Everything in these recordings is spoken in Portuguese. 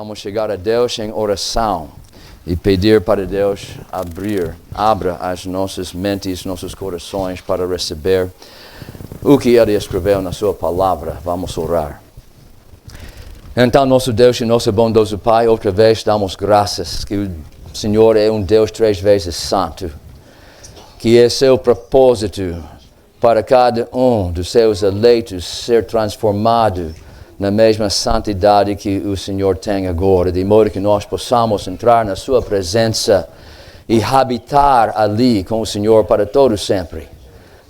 vamos chegar a Deus em oração e pedir para Deus abra as nossas mentes, nossos corações para receber o que Ele escreveu na sua palavra. Vamos orar. Então, nosso Deus e nosso bondoso Pai, outra vez damos graças que o Senhor é um Deus 3 vezes santo, que é seu propósito para cada um dos seus eleitos ser transformado na mesma santidade que o Senhor tem agora, de modo que nós possamos entrar na sua presença e habitar ali com o Senhor para todo sempre.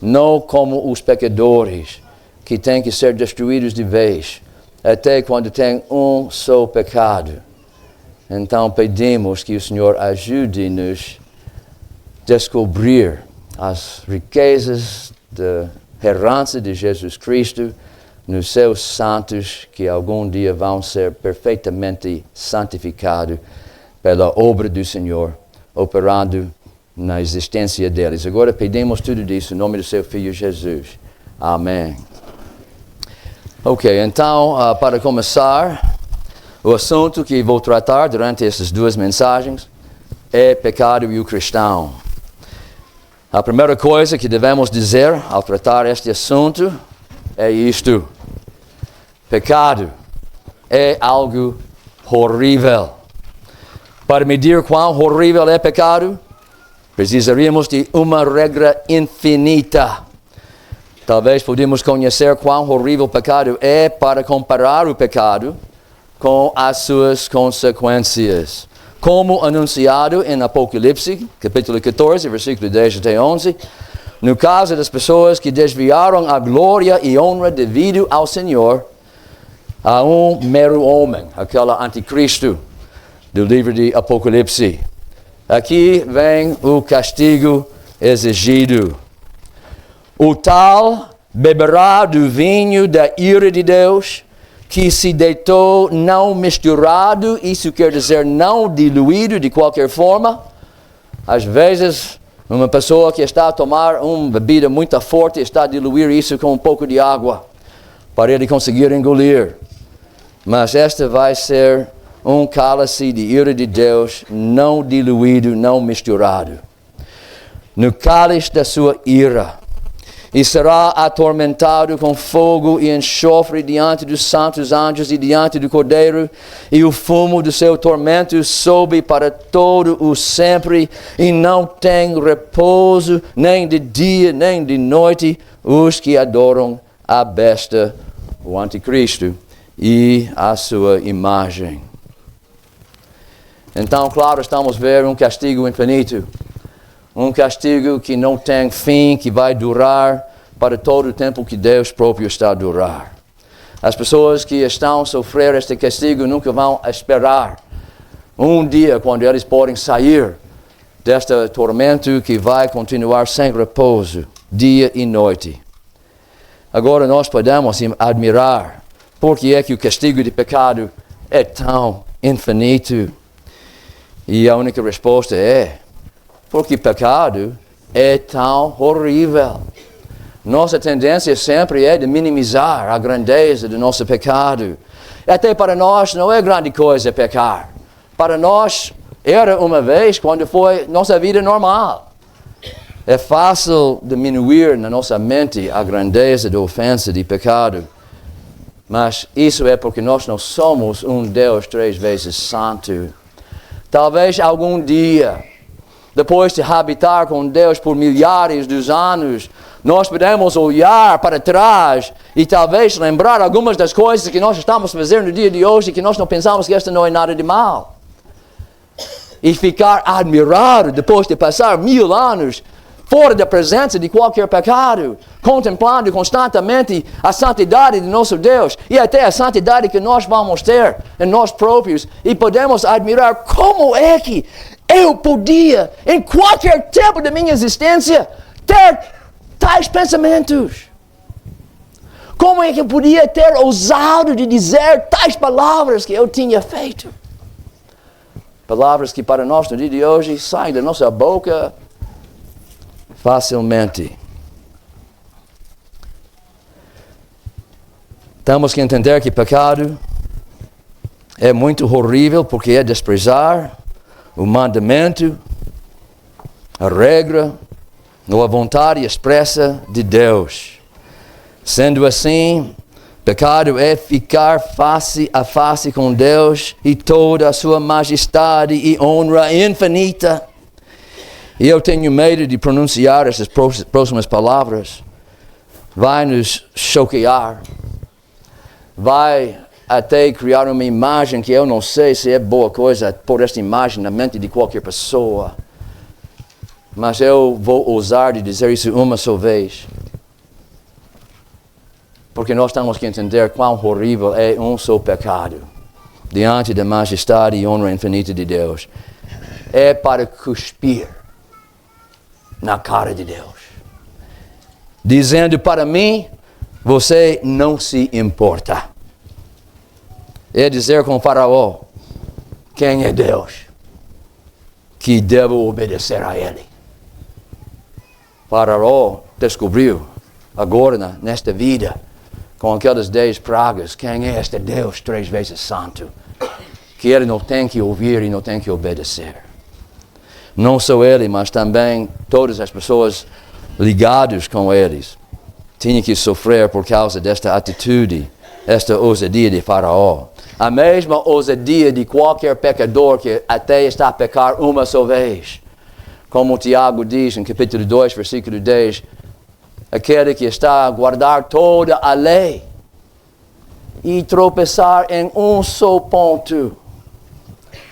Não como os pecadores que têm que ser destruídos de vez, até quando tem um só pecado. Então pedimos que o Senhor ajude-nos a descobrir as riquezas da herança de Jesus Cristo nos seus santos, que algum dia vão ser perfeitamente santificados pela obra do Senhor, operando na existência deles. Agora pedimos tudo isso em nome do seu Filho Jesus. Amém. Ok, então, para começar, o assunto que vou tratar durante essas duas mensagens é pecado e o cristão. A primeira coisa que devemos dizer ao tratar este assunto é isto: pecado é algo horrível. Para medir quão horrível é pecado, precisaríamos de uma regra infinita. Talvez podemos conhecer quão horrível o pecado é para comparar o pecado com as suas consequências. Como anunciado em Apocalipse, capítulo 14, versículo 10 até 11, no caso das pessoas que desviaram a glória e honra devido ao Senhor a um mero homem, aquele anticristo do livro de Apocalipse. Aqui vem o castigo exigido. O tal beberá do vinho da ira de Deus, que se deitou não misturado, isso quer dizer não diluído de qualquer forma. Às vezes, uma pessoa que está a tomar uma bebida muito forte está a diluir isso com um pouco de água para ele conseguir engolir. Mas esta vai ser um cálice de ira de Deus, não diluído, não misturado. No cálice da sua ira. E será atormentado com fogo e enxofre diante dos santos anjos e diante do Cordeiro, e o fumo do seu tormento sobe para todo o sempre, e não tem repouso, nem de dia, nem de noite, os que adoram a besta, o anticristo, e a sua imagem. Então, claro, estamos vendo um castigo infinito. Um castigo que não tem fim, que vai durar para todo o tempo que Deus próprio está a durar. As pessoas que estão a sofrer este castigo nunca vão esperar um dia quando eles podem sair deste tormento que vai continuar sem repouso, dia e noite. Agora nós podemos admirar por que é que o castigo de pecado é tão infinito. E a única resposta é: porque pecado é tão horrível. Nossa tendência sempre é de minimizar a grandeza do nosso pecado. Até para nós não é grande coisa pecar. Para nós era uma vez quando foi nossa vida normal. É fácil diminuir na nossa mente a grandeza da ofensa de pecado. Mas isso é porque nós não somos um Deus 3 vezes santo. Talvez algum dia, depois de habitar com Deus por milhares de anos, nós podemos olhar para trás e talvez lembrar algumas das coisas que nós estamos fazendo no dia de hoje, que nós não pensamos que esta não é nada de mal. E ficar admirado depois de passar 1000 anos fora da presença de qualquer pecado, contemplando constantemente a santidade de nosso Deus e até a santidade que nós vamos ter em nós próprios, e podemos admirar como é que eu podia, em qualquer tempo da minha existência, ter tais pensamentos. Como é que eu podia ter ousado de dizer tais palavras que eu tinha feito? Palavras que para nós no dia de hoje saem da nossa boca facilmente. Temos que entender que pecado é muito horrível porque é desprezar o mandamento, a regra ou a vontade expressa de Deus. Sendo assim, pecado é ficar face a face com Deus e toda a sua majestade e honra infinita. E eu tenho medo de pronunciar essas próximas palavras. Vai nos choquear. Vai até criar uma imagem que eu não sei se é boa coisa pôr esta imagem na mente de qualquer pessoa. Mas eu vou ousar de dizer isso uma só vez. Porque nós temos que entender quão horrível é um só pecado diante da majestade e honra infinita de Deus. É para cuspir na cara de Deus. Dizendo para mim, você não se importa. É dizer com Faraó, quem é Deus? Que devo obedecer a Ele. Faraó descobriu agora nesta vida, com aquelas 10 pragas, quem é este Deus 3 vezes santo, que ele não tem que ouvir e não tem que obedecer. Não só ele, mas também todas as pessoas ligadas com eles tinham que sofrer por causa desta atitude, esta ousadia de Faraó. A mesma ousadia de qualquer pecador que até está a pecar uma só vez. Como Tiago diz em capítulo 2, versículo 10, aquele que está a guardar toda a lei e tropeçar em um só ponto,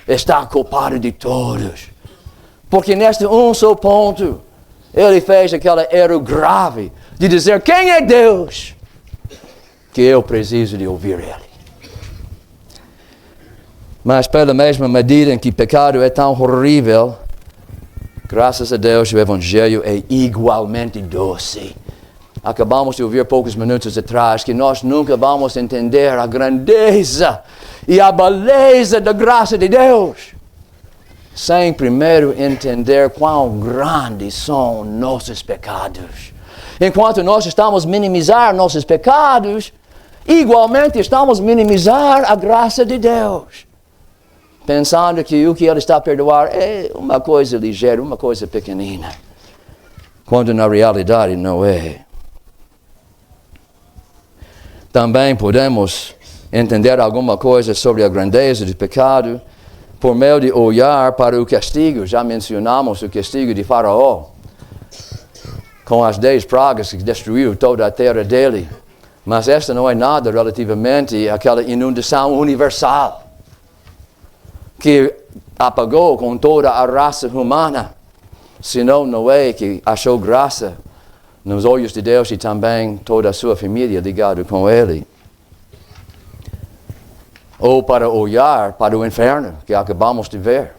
está culpado de todos. Porque neste um só ponto, ele fez aquele erro grave de dizer, quem é Deus? Que eu preciso de ouvir Ele. Mas pela mesma medida em que o pecado é tão horrível, graças a Deus o Evangelho é igualmente doce. Acabamos de ouvir poucos minutos atrás que nós nunca vamos entender a grandeza e a beleza da graça de Deus sem primeiro entender quão grandes são nossos pecados. Enquanto nós estamos a minimizar nossos pecados, igualmente estamos a minimizar a graça de Deus. Pensando que o que Ele está a perdoar é uma coisa ligeira, uma coisa pequenina. Quando na realidade não é. Também podemos entender alguma coisa sobre a grandeza do pecado por meio de olhar para o castigo. Já mencionamos o castigo de Faraó, com as 10 pragas que destruiu toda a terra dele. Mas esta não é nada relativamente àquela inundação universal que apagou com toda a raça humana, senão Noé, que achou graça nos olhos de Deus e também toda a sua família ligada com ele. Ou para olhar para o inferno, que acabamos de ver.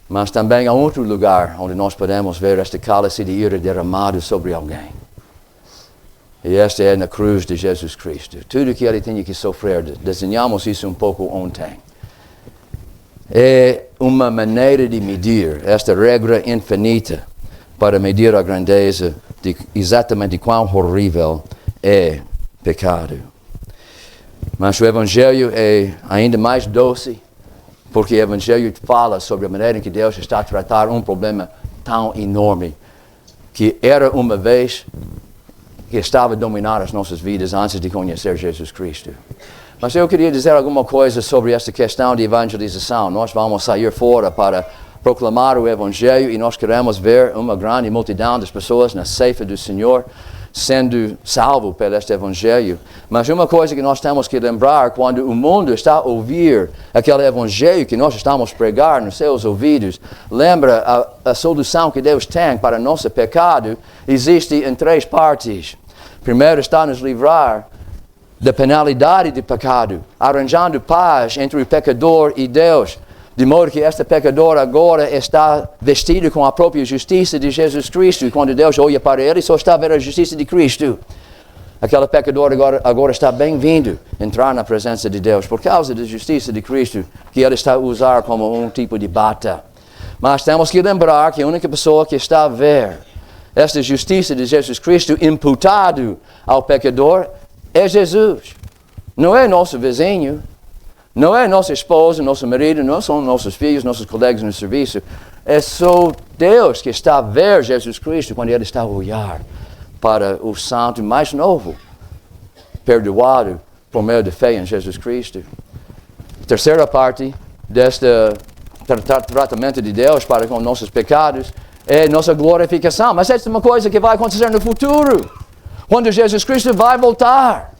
Mas também há outro lugar onde nós podemos ver este cálice de ira derramado sobre alguém. E esta é na cruz de Jesus Cristo. Tudo que ele tinha que sofrer, desenhamos isso um pouco ontem. É uma maneira de medir esta regra infinita para medir a grandeza de exatamente quão horrível é pecado. Mas o Evangelho é ainda mais doce, porque o Evangelho fala sobre a maneira em que Deus está a tratar um problema tão enorme, que era uma vez que estava a dominar as nossas vidas antes de conhecer Jesus Cristo. Mas eu queria dizer alguma coisa sobre esta questão de evangelização. Nós vamos sair fora para proclamar o Evangelho e nós queremos ver uma grande multidão das pessoas na ceifa do Senhor sendo salvo pelo este Evangelho. Mas uma coisa que nós temos que lembrar, quando o mundo está a ouvir aquele Evangelho que nós estamos a pregar nos seus ouvidos, lembra a solução que Deus tem para nosso pecado existe em 3 partes. Primeiro está a nos livrar da penalidade do pecado, arranjando paz entre o pecador e Deus, de modo que este pecador agora está vestido com a própria justiça de Jesus Cristo, e quando Deus olha para ele, só está a ver a justiça de Cristo. Aquele pecador agora está bem-vindo a entrar na presença de Deus, por causa da justiça de Cristo, que ele está a usar como um tipo de bata. Mas temos que lembrar que a única pessoa que está a ver esta justiça de Jesus Cristo imputado ao pecador é Jesus. Não é nosso vizinho, Não é nossa esposa, nosso marido, não são nossos filhos, nossos colegas no serviço. É só Deus que está a ver Jesus Cristo quando Ele está a olhar para o santo mais novo, perdoado por meio da fé em Jesus Cristo. Terceira parte deste tratamento de Deus para com nossos pecados é nossa glorificação. Mas essa é uma coisa que vai acontecer no futuro, quando Jesus Cristo vai voltar.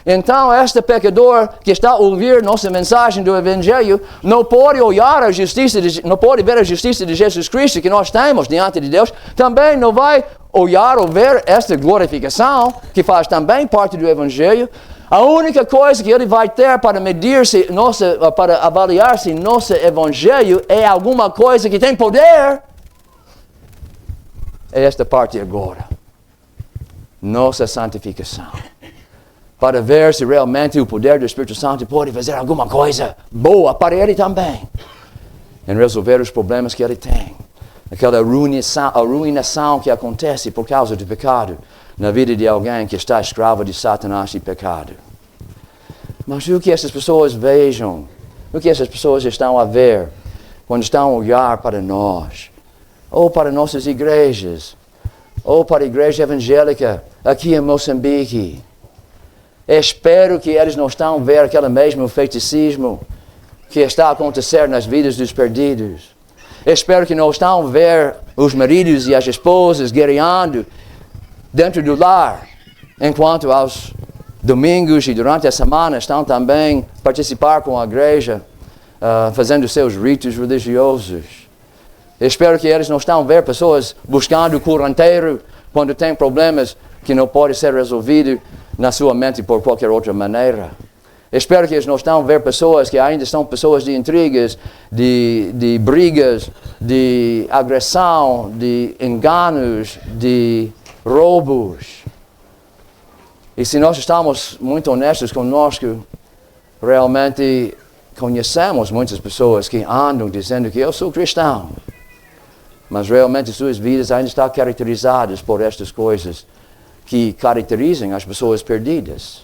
Então, este pecador que está a ouvir nossa mensagem do Evangelho não pode olhar a justiça, não pode ver a justiça de Jesus Cristo que nós temos diante de Deus. Também não vai olhar ou ver esta glorificação, que faz também parte do Evangelho. A única coisa que ele vai ter para medir para avaliar se nosso Evangelho é alguma coisa que tem poder, é esta parte agora. Nossa santificação. Para ver se realmente o poder do Espírito Santo pode fazer alguma coisa boa para ele também. Em resolver os problemas que ele tem. Aquela arruinação que acontece por causa do pecado na vida de alguém que está escravo de Satanás e pecado. Mas o que essas pessoas vejam, o que essas pessoas estão a ver quando estão a olhar para nós, ou para nossas igrejas, ou para a igreja evangélica aqui em Moçambique. Espero que eles não estão a ver aquele mesmo feiticismo que está a acontecer nas vidas dos perdidos. Espero que não estão a ver os maridos e as esposas guerreando dentro do lar, enquanto aos domingos e durante a semana estão também a participar com a igreja, fazendo seus ritos religiosos. Espero que eles não estão a ver pessoas buscando o curanteiro quando tem problemas que não podem ser resolvidos na sua mente por qualquer outra maneira. Espero que eles não estão a ver pessoas que ainda são pessoas de intrigas, de brigas, de agressão, de enganos, de roubos. E se nós estamos muito honestos conosco, realmente conhecemos muitas pessoas que andam dizendo que eu sou cristão, mas realmente suas vidas ainda estão caracterizadas por estas coisas que caracterizam as pessoas perdidas.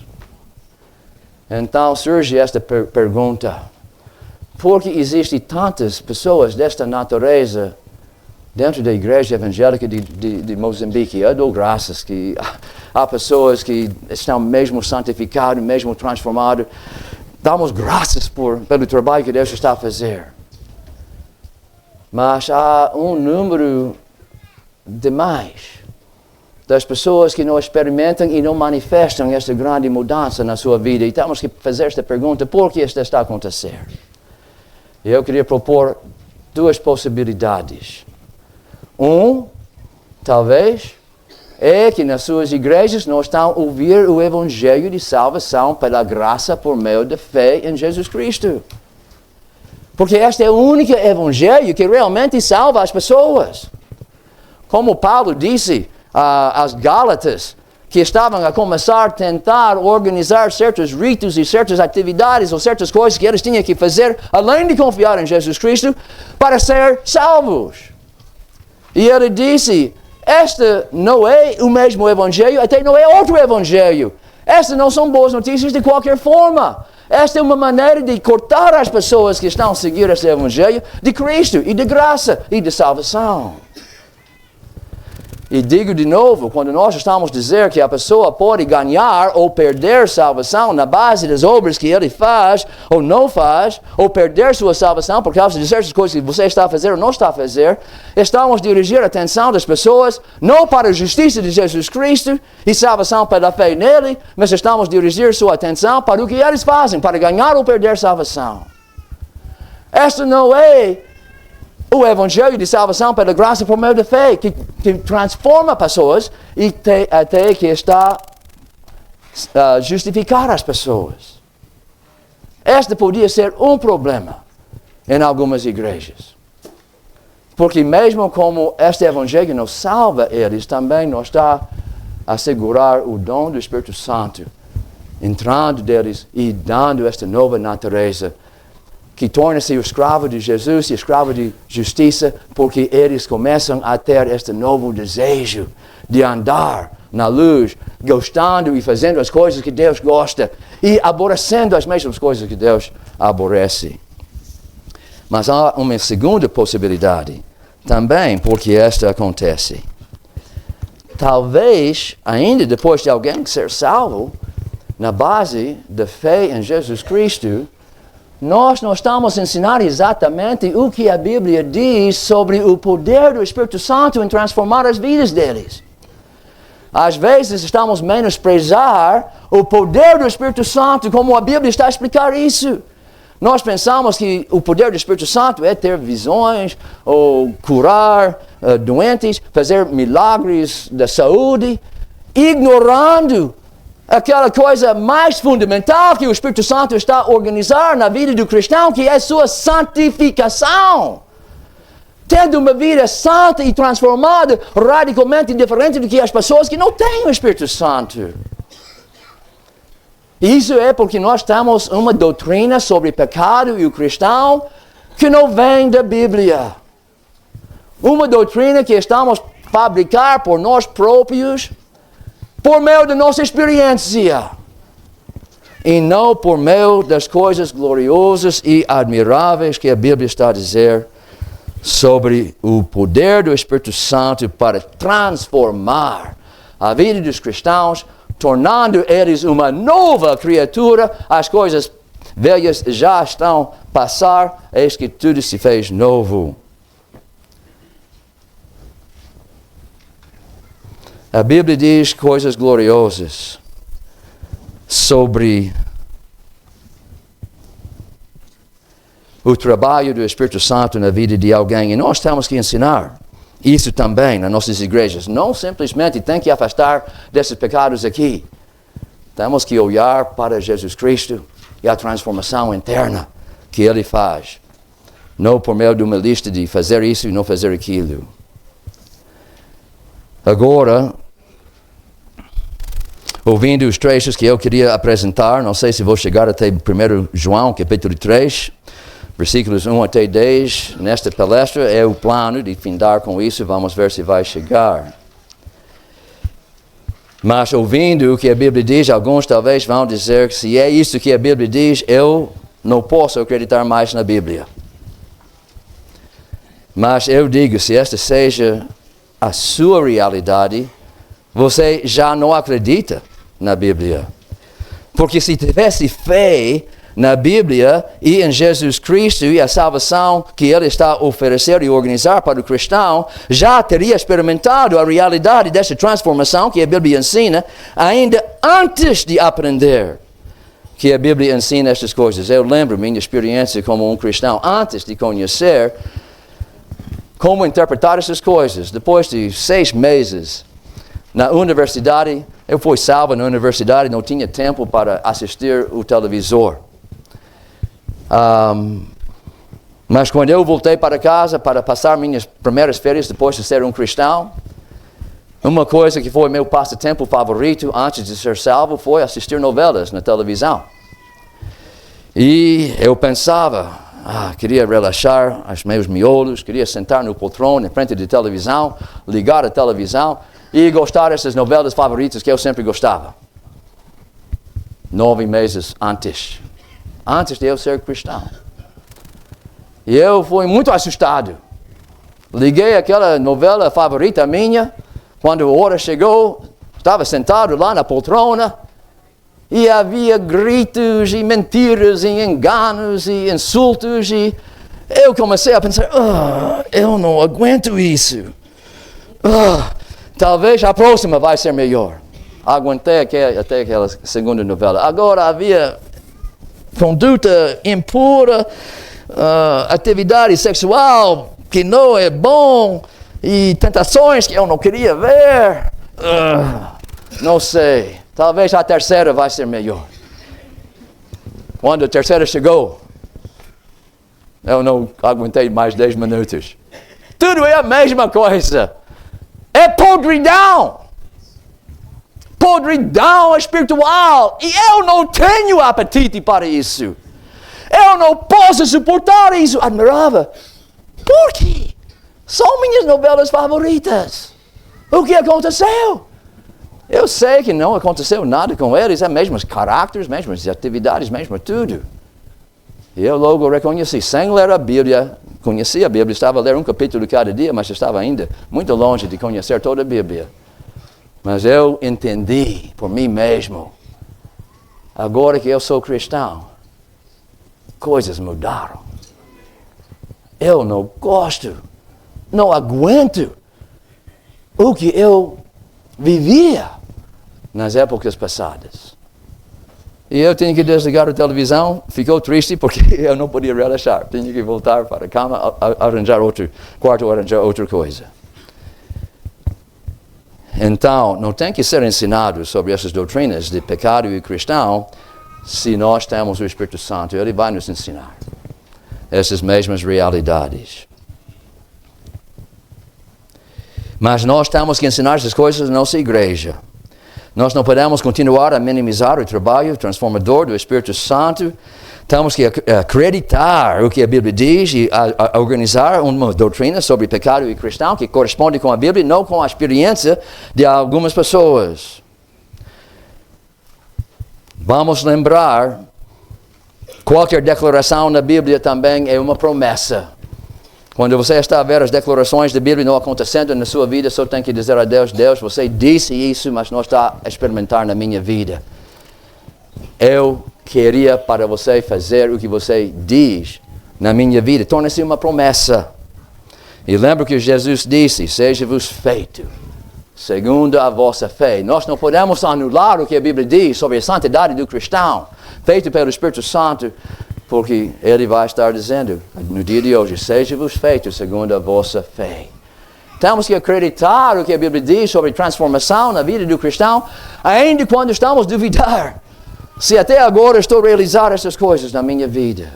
Então surge esta pergunta: por que existem tantas pessoas desta natureza dentro da igreja evangélica de Moçambique? Eu dou graças que há pessoas que estão mesmo santificadas, mesmo transformadas. Damos graças pelo trabalho que Deus está a fazer. Mas há um número demais das pessoas que não experimentam e não manifestam esta grande mudança na sua vida. E temos que fazer esta pergunta: por que isto está a acontecer? E eu queria propor duas possibilidades. Talvez, é que nas suas igrejas não estão a ouvir o Evangelho de salvação pela graça por meio da fé em Jesus Cristo. Porque este é o único Evangelho que realmente salva as pessoas. Como Paulo disse às Gálatas, que estavam a começar a tentar organizar certos ritos e certas atividades ou certas coisas que eles tinham que fazer, além de confiar em Jesus Cristo, para ser salvos. E ele disse: este não é o mesmo Evangelho, até não é outro Evangelho. Estas não são boas notícias de qualquer forma. Esta é uma maneira de cortar as pessoas que estão a seguir este Evangelho de Cristo e de graça e de salvação. E digo de novo, quando nós estamos a dizer que a pessoa pode ganhar ou perder salvação na base das obras que ele faz ou não faz, ou perder sua salvação por causa de certas coisas que você está a fazer ou não está a fazer, estamos a dirigir a atenção das pessoas não para a justiça de Jesus Cristo e salvação pela fé nele, mas estamos a dirigir sua atenção para o que eles fazem, para ganhar ou perder salvação. Esta não é o Evangelho de salvação pela graça por meio da fé, que transforma pessoas e até que está a justificar as pessoas. Este podia ser um problema em algumas igrejas. Porque mesmo como este Evangelho não salva eles, também não está a assegurar o dom do Espírito Santo, entrando deles e dando esta nova natureza, que torna-se o escravo de Jesus e escravo de justiça, porque eles começam a ter este novo desejo de andar na luz, gostando e fazendo as coisas que Deus gosta e aborrecendo as mesmas coisas que Deus aborrece. Mas há uma segunda possibilidade também, porque esta acontece. Talvez, ainda depois de alguém ser salvo, na base da fé em Jesus Cristo, nós não estamos ensinando exatamente o que a Bíblia diz sobre o poder do Espírito Santo em transformar as vidas deles. Às vezes estamos menosprezar o poder do Espírito Santo, como a Bíblia está a explicar isso. Nós pensamos que o poder do Espírito Santo é ter visões, ou curar doentes, fazer milagres da saúde, ignorando aquela coisa mais fundamental que o Espírito Santo está a organizar na vida do cristão, que é a sua santificação. Tendo uma vida santa e transformada, radicalmente diferente do que as pessoas que não têm o Espírito Santo. Isso é porque nós temos uma doutrina sobre pecado e o cristão que não vem da Bíblia. Uma doutrina que estamos a fabricar por nós próprios, por meio da nossa experiência, e não por meio das coisas gloriosas e admiráveis que a Bíblia está a dizer sobre o poder do Espírito Santo para transformar a vida dos cristãos, tornando eles uma nova criatura. As coisas velhas já estão a passar, eis que tudo se fez novo. A Bíblia diz coisas gloriosas sobre o trabalho do Espírito Santo na vida de alguém. E nós temos que ensinar isso também nas nossas igrejas. Não simplesmente tem que afastar desses pecados aqui. Temos que olhar para Jesus Cristo e a transformação interna que Ele faz. Não por meio de uma lista de fazer isso e não fazer aquilo. Agora, ouvindo os trechos que eu queria apresentar, não sei se vou chegar até 1 João, capítulo 3, versículos 1 até 10, nesta palestra é o plano de findar com isso, vamos ver se vai chegar. Mas ouvindo o que a Bíblia diz, alguns talvez vão dizer que se é isso que a Bíblia diz, eu não posso acreditar mais na Bíblia. Mas eu digo, se esta seja a sua realidade, você já não acredita na Bíblia. Porque se tivesse fé na Bíblia e em Jesus Cristo e a salvação que Ele está a oferecer e organizar para o cristão, já teria experimentado a realidade dessa transformação que a Bíblia ensina, ainda antes de aprender que a Bíblia ensina estas coisas. Eu lembro minha experiência como um cristão, antes de conhecer como interpretar essas coisas. Depois de 6 meses na universidade, eu fui salvo na universidade, não tinha tempo para assistir o televisor. Mas quando eu voltei para casa para passar minhas primeiras férias depois de ser um cristão, uma coisa que foi meu passatempo favorito antes de ser salvo foi assistir novelas na televisão. E eu pensava, queria relaxar os meus miolos, queria sentar no poltrona em frente da televisão, ligar a televisão e gostar dessas novelas favoritas que eu sempre gostava. 9 meses antes de eu ser cristão. E eu fui muito assustado. Liguei aquela novela favorita minha, quando a hora chegou, estava sentado lá na poltrona, e havia gritos e mentiras e enganos e insultos, e eu comecei a pensar, eu não aguento isso. Talvez a próxima vai ser melhor. Aguentei até aquela segunda novela. Agora havia conduta impura, atividade sexual que não é bom, e tentações que eu não queria ver. Não sei, talvez a terceira vai ser melhor. Quando a terceira chegou, eu não aguentei mais 10 minutos. Tudo é a mesma coisa. É podridão. Podridão espiritual. E eu não tenho apetite para isso. Eu não posso suportar isso. Admirava. Por quê? São minhas novelas favoritas. O que aconteceu? Eu sei que não aconteceu nada com eles, é mesmos caracteres, mesmas atividades, mesmo tudo. E eu logo reconheci, sem ler a Bíblia, conheci a Bíblia, estava a ler um capítulo cada dia, mas estava ainda muito longe de conhecer toda a Bíblia. Mas eu entendi por mim mesmo, agora que eu sou cristão, coisas mudaram. Eu não gosto, não aguento o que eu vivia nas épocas passadas. E eu tinha que desligar a televisão, ficou triste porque eu não podia relaxar. Tinha que voltar para a cama, arranjar outro quarto, arranjar outra coisa. Então, não tem que ser ensinado sobre essas doutrinas de pecado e cristão se nós temos o Espírito Santo. Ele vai nos ensinar essas mesmas realidades. Mas nós temos que ensinar essas coisas na nossa igreja. Nós não podemos continuar a minimizar o trabalho transformador do Espírito Santo. Temos que acreditar o que a Bíblia diz e a organizar uma doutrina sobre pecado e cristão que corresponde com a Bíblia, não com a experiência de algumas pessoas. Vamos lembrar, qualquer declaração na Bíblia também é uma promessa. Quando você está a ver as declarações da Bíblia não acontecendo na sua vida, só tem que dizer a Deus, Deus, você disse isso, mas não está a experimentar na minha vida. Eu queria para você fazer o que você diz na minha vida. Torna-se uma promessa. E lembra que Jesus disse, seja-vos feito segundo a vossa fé. Nós não podemos anular o que a Bíblia diz sobre a santidade do cristão, feito pelo Espírito Santo, porque Ele vai estar dizendo, no dia de hoje, seja-vos feito segundo a vossa fé. Temos que acreditar o que a Bíblia diz sobre transformação na vida do cristão, ainda quando estamos a duvidar se até agora estou a realizar essas coisas na minha vida.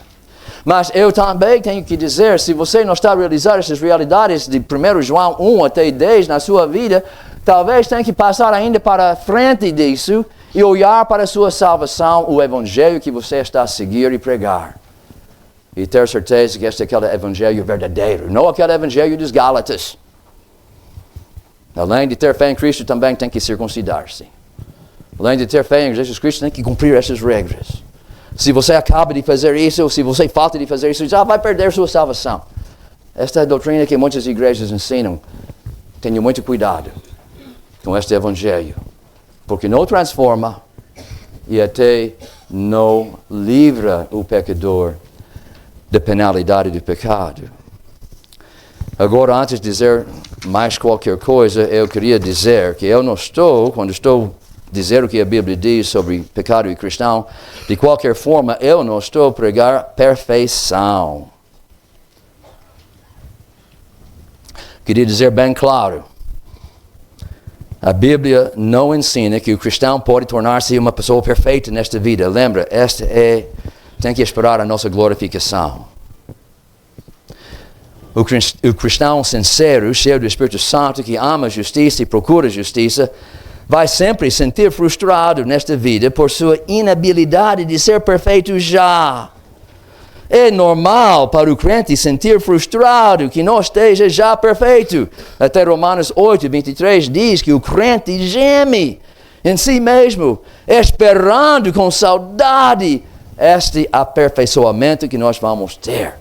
Mas eu também tenho que dizer, se você não está a realizar essas realidades de 1 João 1 até 10 na sua vida, talvez tenha que passar ainda para frente disso e olhar para a sua salvação, o Evangelho que você está a seguir e pregar. E ter certeza que este é aquele Evangelho verdadeiro, não aquele Evangelho dos Gálatas. Além de ter fé em Cristo, também tem que circuncidar-se. Além de ter fé em Jesus Cristo, tem que cumprir essas regras. Se você acaba de fazer isso, ou se você falta de fazer isso, já vai perder sua salvação. Esta é a doutrina que muitas igrejas ensinam. Tenha muito cuidado com este Evangelho, porque não transforma e até não livra o pecador da penalidade do pecado. Agora, antes de dizer mais qualquer coisa, eu queria dizer que eu não estou, quando estou a dizer o que a Bíblia diz sobre pecado e cristão, de qualquer forma, eu não estou a pregar perfeição. Queria dizer bem claro, a Bíblia não ensina que o cristão pode tornar-se uma pessoa perfeita nesta vida. Lembra, tem que esperar a nossa glorificação. O cristão sincero, cheio do Espírito Santo, que ama a justiça e procura a justiça, vai sempre sentir frustrado nesta vida por sua inabilidade de ser perfeito já. É normal para o crente sentir frustrado que não esteja já perfeito. Até Romanos 8, 23 diz que o crente geme em si mesmo, esperando com saudade este aperfeiçoamento que nós vamos ter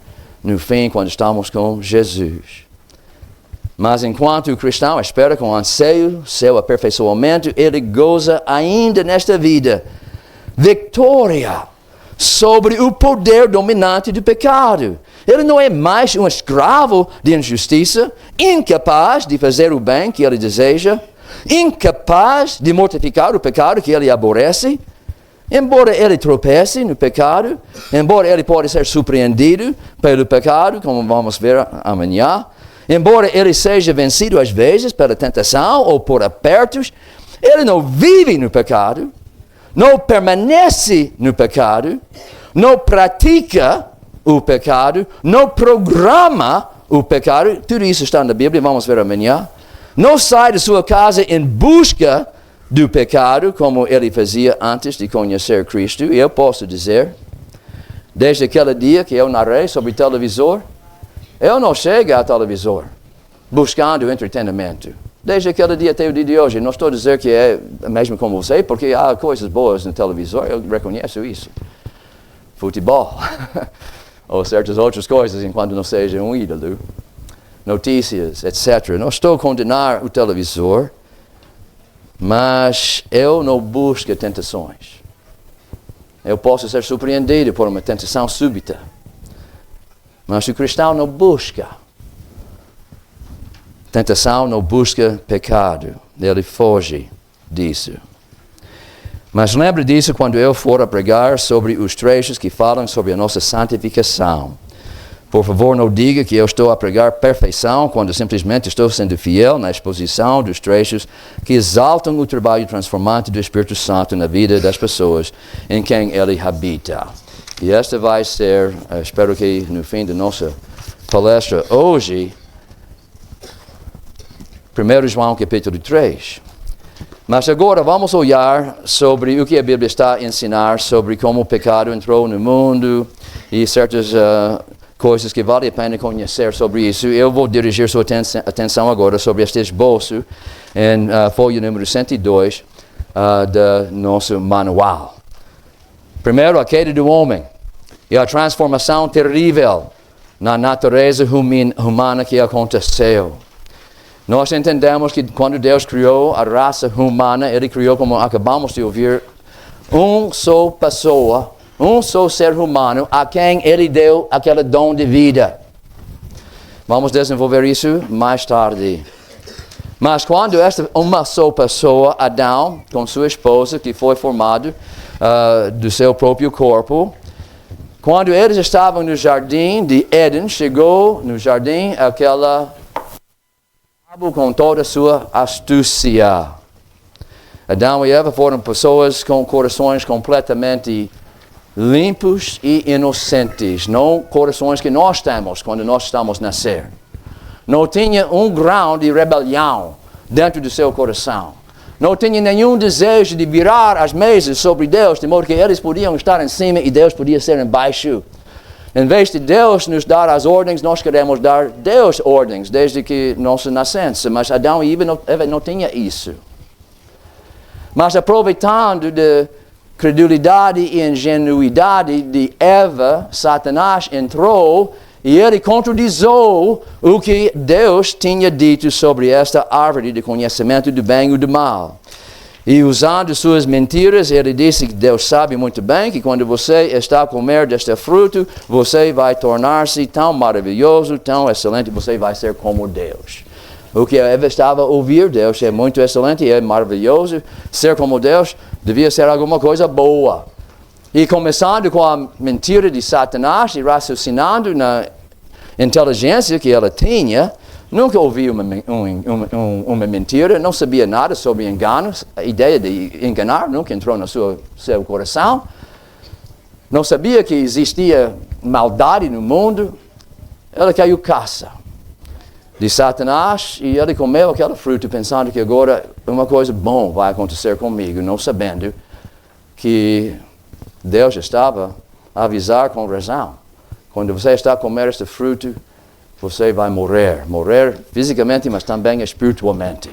no fim, quando estamos com Jesus. Mas enquanto o cristão espera com anseio seu aperfeiçoamento, ele goza ainda nesta vida vitória sobre o poder dominante do pecado. Ele não é mais um escravo de injustiça, incapaz de fazer o bem que ele deseja, incapaz de mortificar o pecado que ele aborrece. Embora ele tropece no pecado, embora ele possa ser surpreendido pelo pecado, como vamos ver amanhã, embora ele seja vencido às vezes pela tentação ou por apertos, ele não vive no pecado, não permanece no pecado, não pratica o pecado, não programa o pecado. Tudo isso está na Bíblia, vamos ver amanhã. Não sai de sua casa em busca do pecado, como ele fazia antes de conhecer Cristo. E eu posso dizer, desde aquele dia que eu narrei sobre televisor, eu não chego ao televisor buscando entretenimento. Desde aquele dia até o dia de hoje. Não estou a dizer que é mesmo como você, porque há coisas boas no televisor, eu reconheço isso. Futebol, ou certas outras coisas, enquanto não seja um ídolo. Notícias, etc. Não estou a condenar o televisor, mas eu não busco tentações. Eu posso ser surpreendido por uma tentação súbita. Mas o cristão não busca tentação, não busca pecado. Ele foge disso. Mas lembre disso quando eu for a pregar sobre os trechos que falam sobre a nossa santificação. Por favor, não diga que eu estou a pregar perfeição quando simplesmente estou sendo fiel na exposição dos trechos que exaltam o trabalho transformante do Espírito Santo na vida das pessoas em quem Ele habita. E esta vai ser, espero que no fim da nossa palestra hoje, 1 João capítulo 3. Mas agora vamos olhar sobre o que a Bíblia está a ensinar sobre como o pecado entrou no mundo e certas coisas que vale a pena conhecer sobre isso. Eu vou dirigir sua atenção agora sobre este esboço em folha número 102 do nosso manual. Primeiro, a queda do homem e a transformação terrível na natureza humana que aconteceu. Nós entendemos que quando Deus criou a raça humana, Ele criou, como acabamos de ouvir, um só pessoa, um só ser humano, a quem Ele deu aquele dom de vida. Vamos desenvolver isso mais tarde. Mas quando uma só pessoa, Adão, com sua esposa, que foi formado do seu próprio corpo, quando eles estavam no jardim de Éden, chegou no jardim aquela com toda a sua astúcia. Adão e Eva foram pessoas com corações completamente limpos e inocentes, não corações que nós temos quando nós estamos a nascer. Não tinha um grau de rebelião dentro do seu coração. Não tinha nenhum desejo de virar as mesas sobre Deus, de modo que eles podiam estar em cima e Deus podia ser embaixo. Em vez de Deus nos dar as ordens, nós queremos dar Deus ordens, desde que nossa nascença. Mas Adão e Eva não tinham isso. Mas aproveitando da credulidade e ingenuidade de Eva, Satanás entrou e ele contradizou o que Deus tinha dito sobre esta árvore de conhecimento do bem e do mal. E usando suas mentiras, ele disse que Deus sabe muito bem que quando você está a comer deste fruto, você vai tornar-se tão maravilhoso, tão excelente, você vai ser como Deus. O que a Eva estava a ouvir, Deus é muito excelente, é maravilhoso, ser como Deus devia ser alguma coisa boa. E começando com a mentira de Satanás e raciocinando na inteligência que ela tinha, nunca ouviu uma mentira, não sabia nada sobre enganos, a ideia de enganar nunca entrou no seu coração. Não sabia que existia maldade no mundo. Ela caiu caça de Satanás e ele comeu aquela fruta pensando que agora uma coisa boa vai acontecer comigo, não sabendo que Deus estava a avisar com razão. Quando você está a comer este fruto, você vai morrer fisicamente, mas também espiritualmente.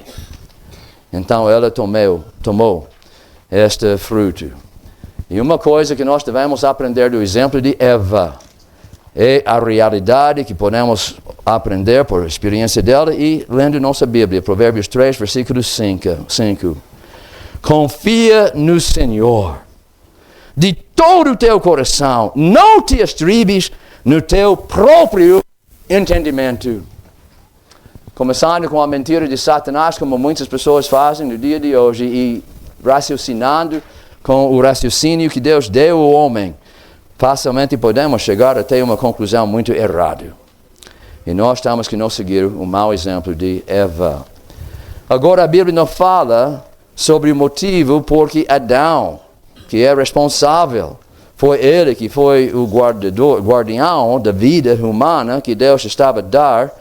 Então ela tomou este fruto. E uma coisa que nós devemos aprender do exemplo de Eva é a realidade que podemos aprender por experiência dela e lendo nossa Bíblia, Provérbios 3, versículo 5. Confia no Senhor de todo o teu coração, não te estribes no teu próprio entendimento. Começando com a mentira de Satanás, como muitas pessoas fazem no dia de hoje, e raciocinando com o raciocínio que Deus deu ao homem, facilmente podemos chegar até uma conclusão muito errada. E nós temos que não seguir o mau exemplo de Eva. Agora a Bíblia não fala sobre o motivo porque Adão, que é responsável, foi ele que foi o guardião da vida humana que Deus estava a dar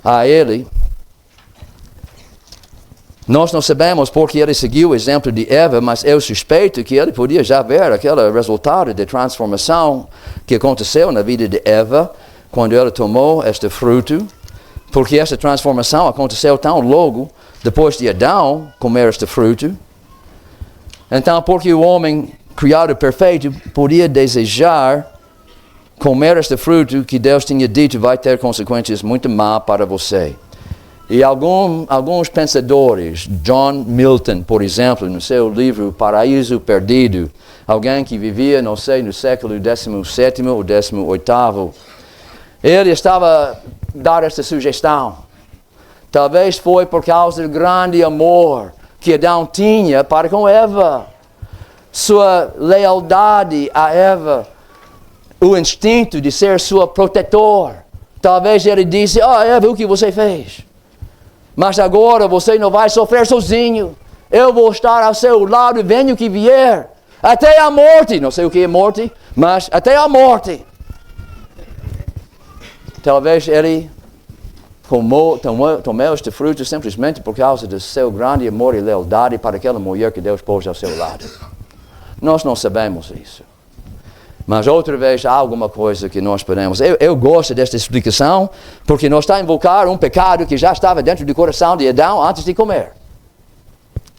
a ele. Nós não sabemos porque ele seguiu o exemplo de Eva, mas eu suspeito que ele podia já ver aquele resultado de transformação que aconteceu na vida de Eva quando ela tomou este fruto, Porque essa transformação aconteceu tão logo depois de Adão comer este fruto. Então, porque o homem criado perfeito podia desejar comer este fruto que Deus tinha dito vai ter consequências muito más para você. E alguns pensadores, John Milton, por exemplo, no seu livro Paraíso Perdido, alguém que vivia, não sei, no século XVII ou XVIII, ele estava dando esta sugestão. Talvez foi por causa do grande amor que Adão tinha para com Eva. Sua lealdade a Eva, o instinto de ser sua protetor. Talvez ele disse, Eva, o que você fez? Mas agora você não vai sofrer sozinho. Eu vou estar ao seu lado, venha o que vier. Até a morte. Não sei o que é morte, mas até a morte. Talvez ele tomou este fruto simplesmente por causa do seu grande amor e lealdade para aquela mulher que Deus pôs ao seu lado. Nós não sabemos isso. Mas outra vez há alguma coisa que nós podemos... Eu gosto desta explicação porque nós estamos a invocar um pecado que já estava dentro do coração de Adão antes de comer.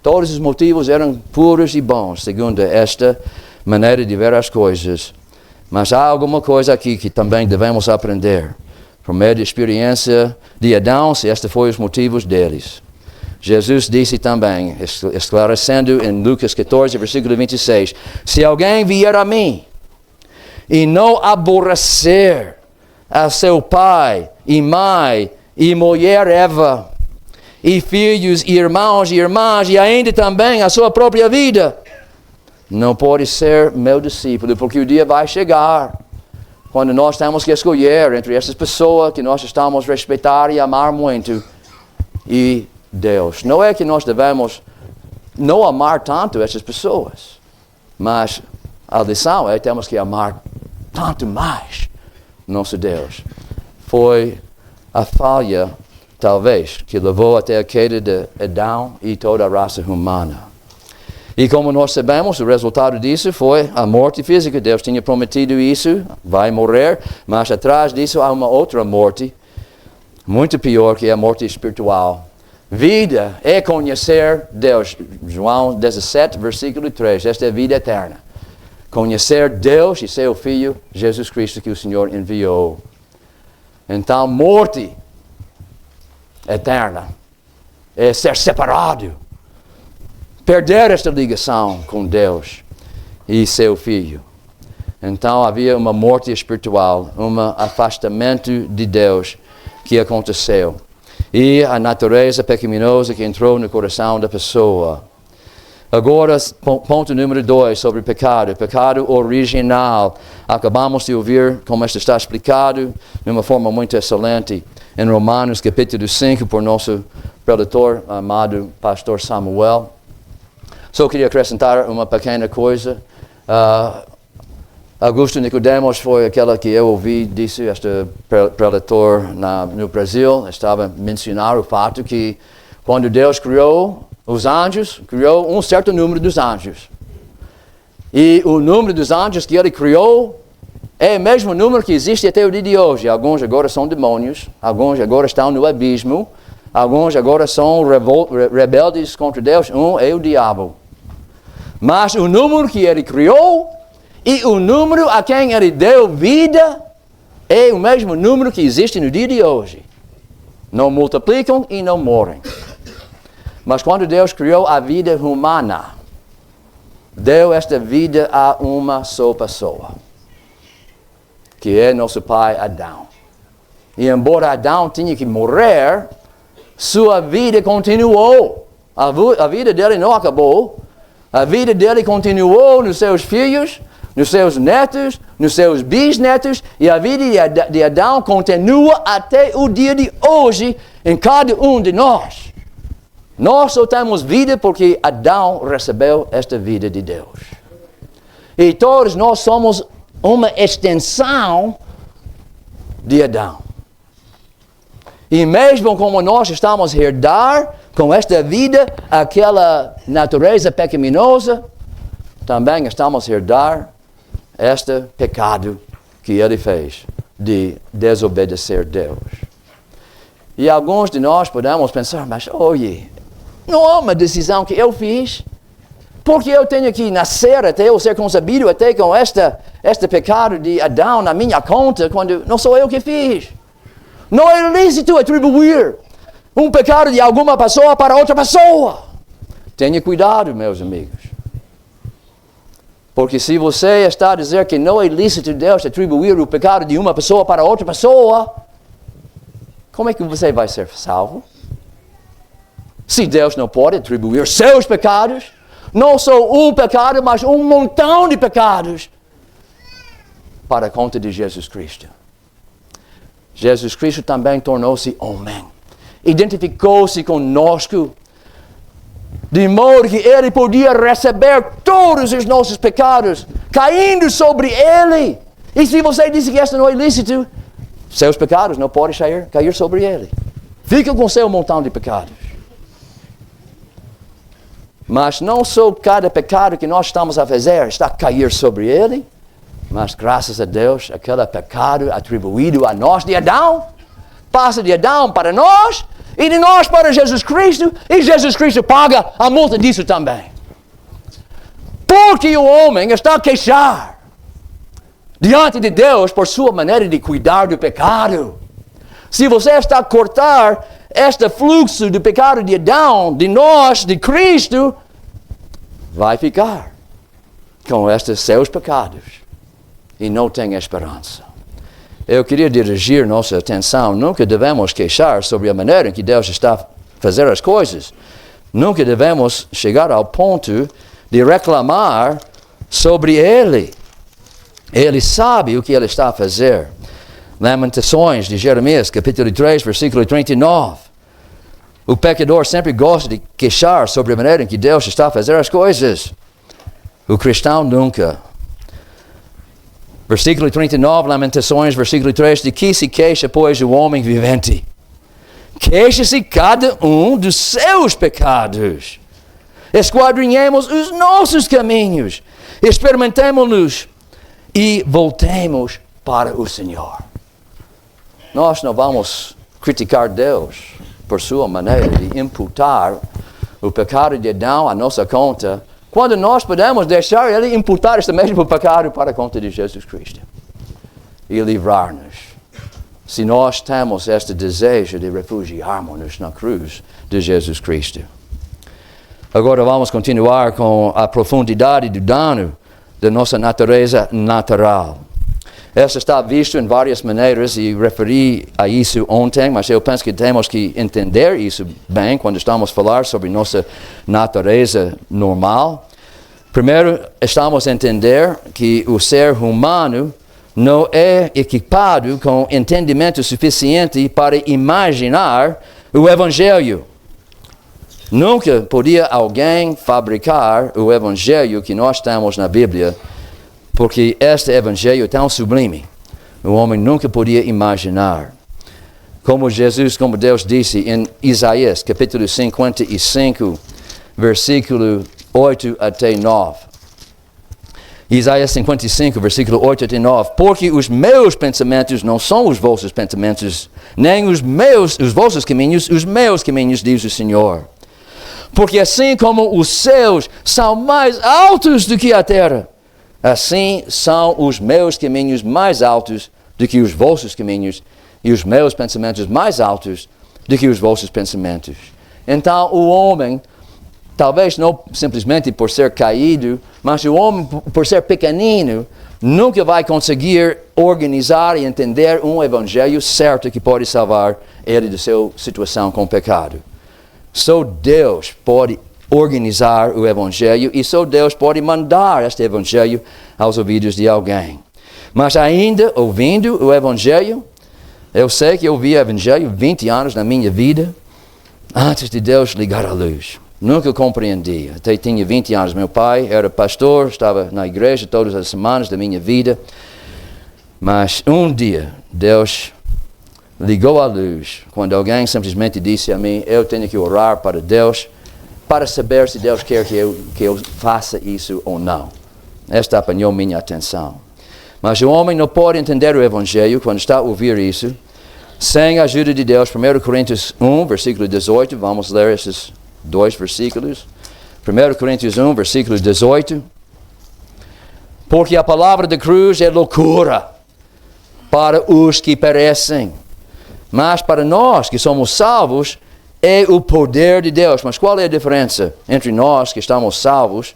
Todos os motivos eram puros e bons, segundo esta maneira de ver as coisas. Mas há alguma coisa aqui que também devemos aprender. Por meio da experiência de Adão, se estes foram os motivos deles. Jesus disse também, esclarecendo em Lucas 14, versículo 26, se alguém vier a mim e não aborrecer a seu pai e mãe e mulher Eva, e filhos e irmãos e irmãs, e ainda também a sua própria vida, não pode ser meu discípulo, porque o dia vai chegar quando nós temos que escolher entre essas pessoas que nós estamos a respeitar e amar muito e Deus. Não é que nós devemos não amar tanto essas pessoas, mas a lição é que temos que amar tanto mais nosso Deus. Foi a falha, talvez, que levou até a queda de Adão e toda a raça humana. E como nós sabemos, o resultado disso foi a morte física. Deus tinha prometido isso, vai morrer, mas atrás disso há uma outra morte, muito pior, que é a morte espiritual. Vida é conhecer Deus. João 17, versículo 3, esta é a vida eterna. Conhecer Deus e seu Filho, Jesus Cristo, que o Senhor enviou. Então, morte eterna é ser separado. Perder esta ligação com Deus e seu Filho. Então havia uma morte espiritual, um afastamento de Deus que aconteceu. E a natureza pecaminosa que entrou no coração da pessoa. Agora, ponto número 2 sobre o pecado original. Acabamos de ouvir como isto está explicado de uma forma muito excelente em Romanos capítulo 5 por nosso preletor, amado pastor Samuel. Só queria acrescentar uma pequena coisa. Augusto Nicodemos foi aquela que eu ouvi, disse este preletor no Brasil, estava a mencionar o fato que quando Deus criou os anjos, criou um certo número dos anjos. E o número dos anjos que ele criou é o mesmo número que existe até o dia de hoje. Alguns agora são demônios, alguns agora estão no abismo, alguns agora são rebeldes contra Deus, um é o diabo. Mas o número que ele criou e o número a quem ele deu vida é o mesmo número que existe no dia de hoje. Não multiplicam e não morrem. Mas quando Deus criou a vida humana, deu esta vida a uma só pessoa, que é nosso pai Adão. E embora Adão tinha que morrer, sua vida continuou. A vida dele não acabou. A vida dele continuou nos seus filhos, nos seus netos, nos seus bisnetos, e a vida de Adão continua até o dia de hoje em cada um de nós. Nós só temos vida porque Adão recebeu esta vida de Deus. E todos nós somos uma extensão de Adão. E mesmo como nós estamos a herdar com esta vida aquela natureza pecaminosa, também estamos a herdar este pecado que ele fez de desobedecer Deus. E alguns de nós podemos pensar, mas olhe, não é uma decisão que eu fiz. Porque eu tenho que nascer até eu ser concebido até com este pecado de Adão na minha conta, quando não sou eu que fiz. Não é lícito atribuir um pecado de alguma pessoa para outra pessoa. Tenha cuidado, meus amigos. Porque se você está a dizer que não é lícito Deus atribuir o pecado de uma pessoa para outra pessoa, como é que você vai ser salvo? Se Deus não pode atribuir seus pecados, não só um pecado, mas um montão de pecados, para a conta de Jesus Cristo. Jesus Cristo também tornou-se homem. Identificou-se conosco, de modo que Ele podia receber todos os nossos pecados, caindo sobre Ele. E se você disse que isso não é lícito, seus pecados não podem cair sobre Ele. Fica com seu montão de pecados. Mas não só cada pecado que nós estamos a fazer está a cair sobre Ele, mas graças a Deus, aquele pecado atribuído a nós de Adão, passa de Adão para nós, e de nós para Jesus Cristo, e Jesus Cristo paga a multa disso também. Porque o homem está a queixar diante de Deus por sua maneira de cuidar do pecado. Se você está a cortar este fluxo do pecado de Adão, de nós, de Cristo, vai ficar com estes seus pecados e não tem esperança. Eu queria dirigir nossa atenção, nunca devemos queixar sobre a maneira em que Deus está a fazer as coisas. Nunca devemos chegar ao ponto de reclamar sobre Ele. Ele sabe o que Ele está a fazer. Lamentações de Jeremias, capítulo 3, versículo 39. O pecador sempre gosta de queixar sobre a maneira em que Deus está a fazer as coisas. O cristão nunca. Versículo 39, Lamentações, versículo 3, de que se queixa, pois, o homem vivente? Queixa-se cada um dos seus pecados. Esquadrinhemos os nossos caminhos, experimentemos-nos e voltemos para o Senhor. Nós não vamos criticar Deus por sua maneira de imputar o pecado de Adão à nossa conta, quando nós podemos deixar Ele imputar este mesmo pecado para a conta de Jesus Cristo e livrar-nos. Se nós temos este desejo de refugiarmos-nos na cruz de Jesus Cristo. Agora vamos continuar com a profundidade do dano da nossa natureza natural. Esta está visto em várias maneiras e referi a isso ontem, mas eu penso que temos que entender isso bem quando estamos a falar sobre nossa natureza normal. Primeiro, estamos a entender que o ser humano não é equipado com entendimento suficiente para imaginar o Evangelho. Nunca podia alguém fabricar o Evangelho que nós temos na Bíblia, porque este Evangelho é tão sublime, o homem nunca podia imaginar. Como Deus disse em Isaías, capítulo 55, versículo 8 até 9. Isaías 55, versículo 8 até 9. Porque os meus pensamentos não são os vossos pensamentos, nem os vossos caminhos, os meus caminhos, diz o Senhor. Porque assim como os céus são mais altos do que a terra, assim são os meus caminhos mais altos do que os vossos caminhos, e os meus pensamentos mais altos do que os vossos pensamentos. Então o homem, talvez não simplesmente por ser caído, mas o homem, por ser pequenino, nunca vai conseguir organizar e entender um evangelho certo que pode salvar ele de sua situação com pecado. Só Deus pode organizar o evangelho e só Deus pode mandar este evangelho aos ouvidos de alguém. Mas ainda ouvindo o evangelho, eu sei que eu ouvi o evangelho 20 anos na minha vida, antes de Deus ligar a luz. Nunca compreendi. Até tinha 20 anos. Meu pai era pastor, estava na igreja todas as semanas da minha vida. Mas um dia, Deus ligou a luz, quando alguém simplesmente disse a mim, eu tenho que orar para Deus, para saber se Deus quer que eu faça isso ou não. Esta apanhou minha atenção. Mas o homem não pode entender o Evangelho quando está a ouvir isso, Sem a ajuda de Deus, 1 Coríntios 1, versículo 18, vamos ler esses 2 versículos. 1 Coríntios 1, versículo 18. Porque a palavra da cruz é loucura para os que perecem, mas para nós que somos salvos, é o poder de Deus. Mas qual é a diferença entre nós que estamos salvos,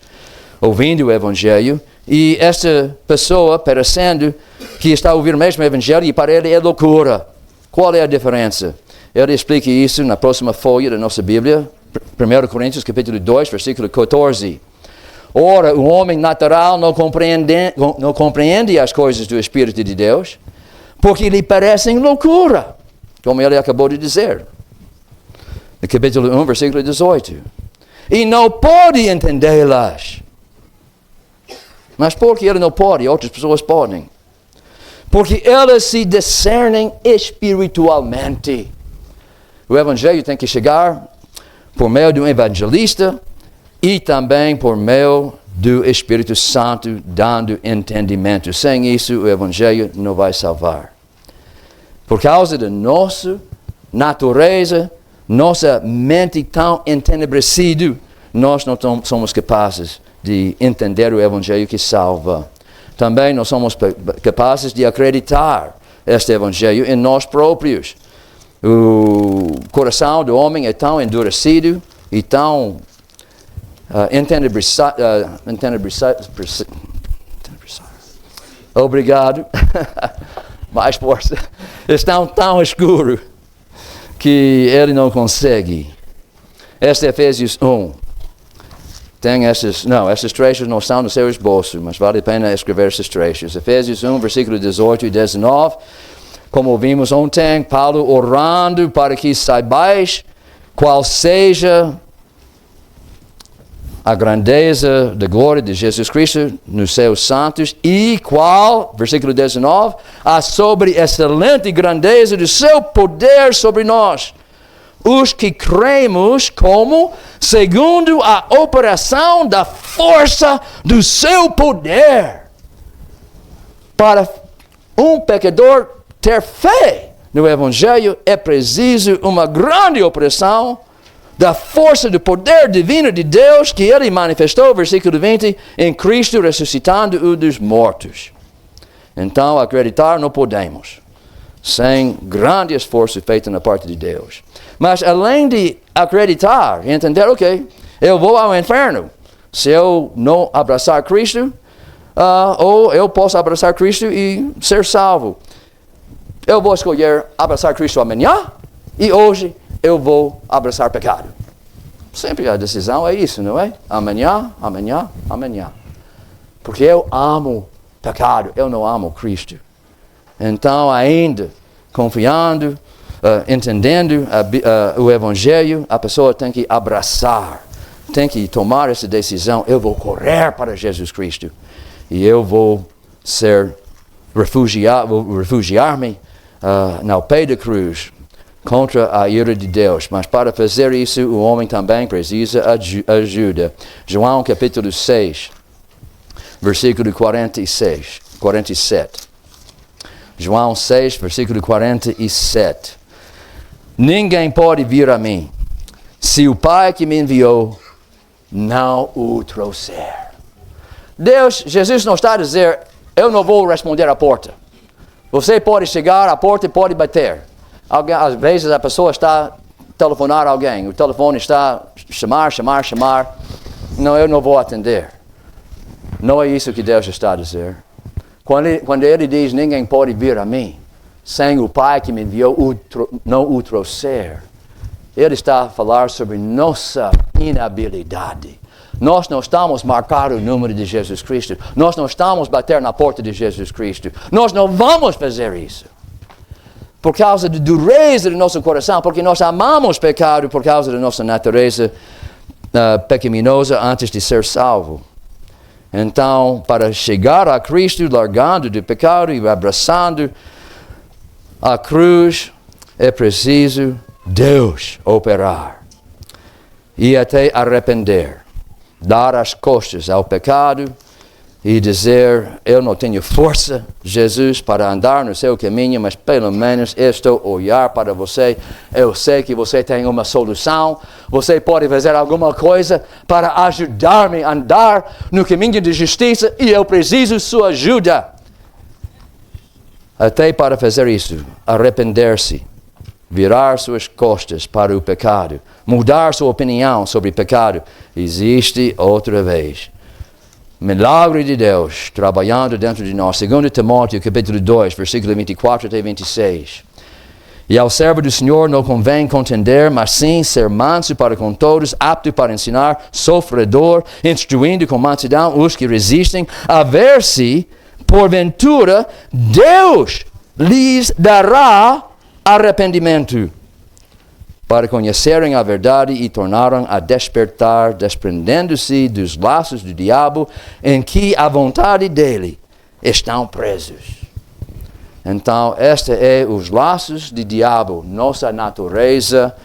ouvindo o Evangelho, e esta pessoa perecendo, que está a ouvir o mesmo Evangelho, e para ele é loucura? Qual é a diferença? Ele explica isso na próxima folha da nossa Bíblia, 1 Coríntios capítulo 2, versículo 14. Ora, o homem natural não compreende as coisas do Espírito de Deus, porque lhe parecem loucura, como ele acabou de dizer. No capítulo 1, versículo 18. E não pode entendê-las. Mas por que ele não pode? Outras pessoas podem. Porque elas se discernem espiritualmente. O Evangelho tem que chegar por meio de um evangelista e também por meio do Espírito Santo dando entendimento. Sem isso, o Evangelho não vai salvar. Por causa da nossa natureza, nossa mente tão entenebrecida, nós não somos capazes de entender o Evangelho que salva. Também não somos capazes de acreditar este Evangelho em nós próprios. O coração do homem é tão endurecido e tão entenebrecido. Obrigado. Mais força. Está tão escuro que ele não consegue. Este é Efésios 1. Tem esses trechos não estão no seu esboço, mas vale a pena escrever esses trechos. Efésios 1, versículo 18 e 19. Como vimos ontem, Paulo orando para que saibais qual seja a grandeza da glória de Jesus Cristo nos seus santos e qual, versículo 19, a sobre-excelente grandeza do seu poder sobre nós, os que cremos como segundo a operação da força do seu poder. Para um pecador ter fé no Evangelho é preciso uma grande operação da força do poder divino de Deus que ele manifestou, versículo 20, em Cristo ressuscitando-o dos mortos. Então, acreditar não podemos, sem grande esforço feito na parte de Deus. Mas além de acreditar e entender, ok, eu vou ao inferno se eu não abraçar Cristo, ou eu posso abraçar Cristo e ser salvo. Eu vou escolher abraçar Cristo amanhã e hoje eu vou abraçar pecado. Sempre a decisão é isso, não é? Amanhã, amanhã, amanhã. Porque eu amo pecado, eu não amo Cristo. Então, ainda confiando, entendendo o Evangelho, a pessoa tem que abraçar, tem que tomar essa decisão. Eu vou correr para Jesus Cristo e eu vou refugiar-me no pé da cruz contra a ira de Deus. Mas para fazer isso, o homem também precisa ajuda. João capítulo 6, versículo 47. João 6, versículo 47. Ninguém pode vir a mim, se o Pai que me enviou não o trouxer. Jesus não está a dizer, eu não vou responder à porta. Você pode chegar à porta e pode bater. Às vezes a pessoa está a telefonar a alguém, o telefone está a chamar. Não, eu não vou atender. Não é isso que Deus está a dizer. Quando ele diz, ninguém pode vir a mim, sem o Pai que me enviou não o trouxer, ele está a falar sobre nossa inabilidade. Nós não estamos a marcar o número de Jesus Cristo. Nós não estamos a bater na porta de Jesus Cristo. Nós não vamos fazer isso. Por causa da dureza do nosso coração, porque nós amamos pecado por causa da nossa natureza pecaminosa antes de ser salvo. Então, para chegar a Cristo, largando do pecado e abraçando a cruz, é preciso Deus operar e até arrepender, dar as costas ao pecado e dizer, eu não tenho força, Jesus, para andar no seu caminho, mas pelo menos eu estou a olhar para você. Eu sei que você tem uma solução. Você pode fazer alguma coisa para ajudar-me a andar no caminho de justiça e eu preciso sua ajuda. Até para fazer isso, arrepender-se, virar suas costas para o pecado, mudar sua opinião sobre o pecado, existe outra vez. Milagre de Deus trabalhando dentro de nós. 2 Timóteo capítulo 2, versículo 24 até 26. E ao servo do Senhor não convém contender, mas sim ser manso para com todos, apto para ensinar, sofredor, instruindo com mansidão os que resistem, a ver se, porventura, Deus lhes dará arrependimento, para conhecerem a verdade e tornaram a despertar, desprendendo-se dos laços do diabo, em que a vontade dele estão presos. Então, este é os laços do diabo, nossa natureza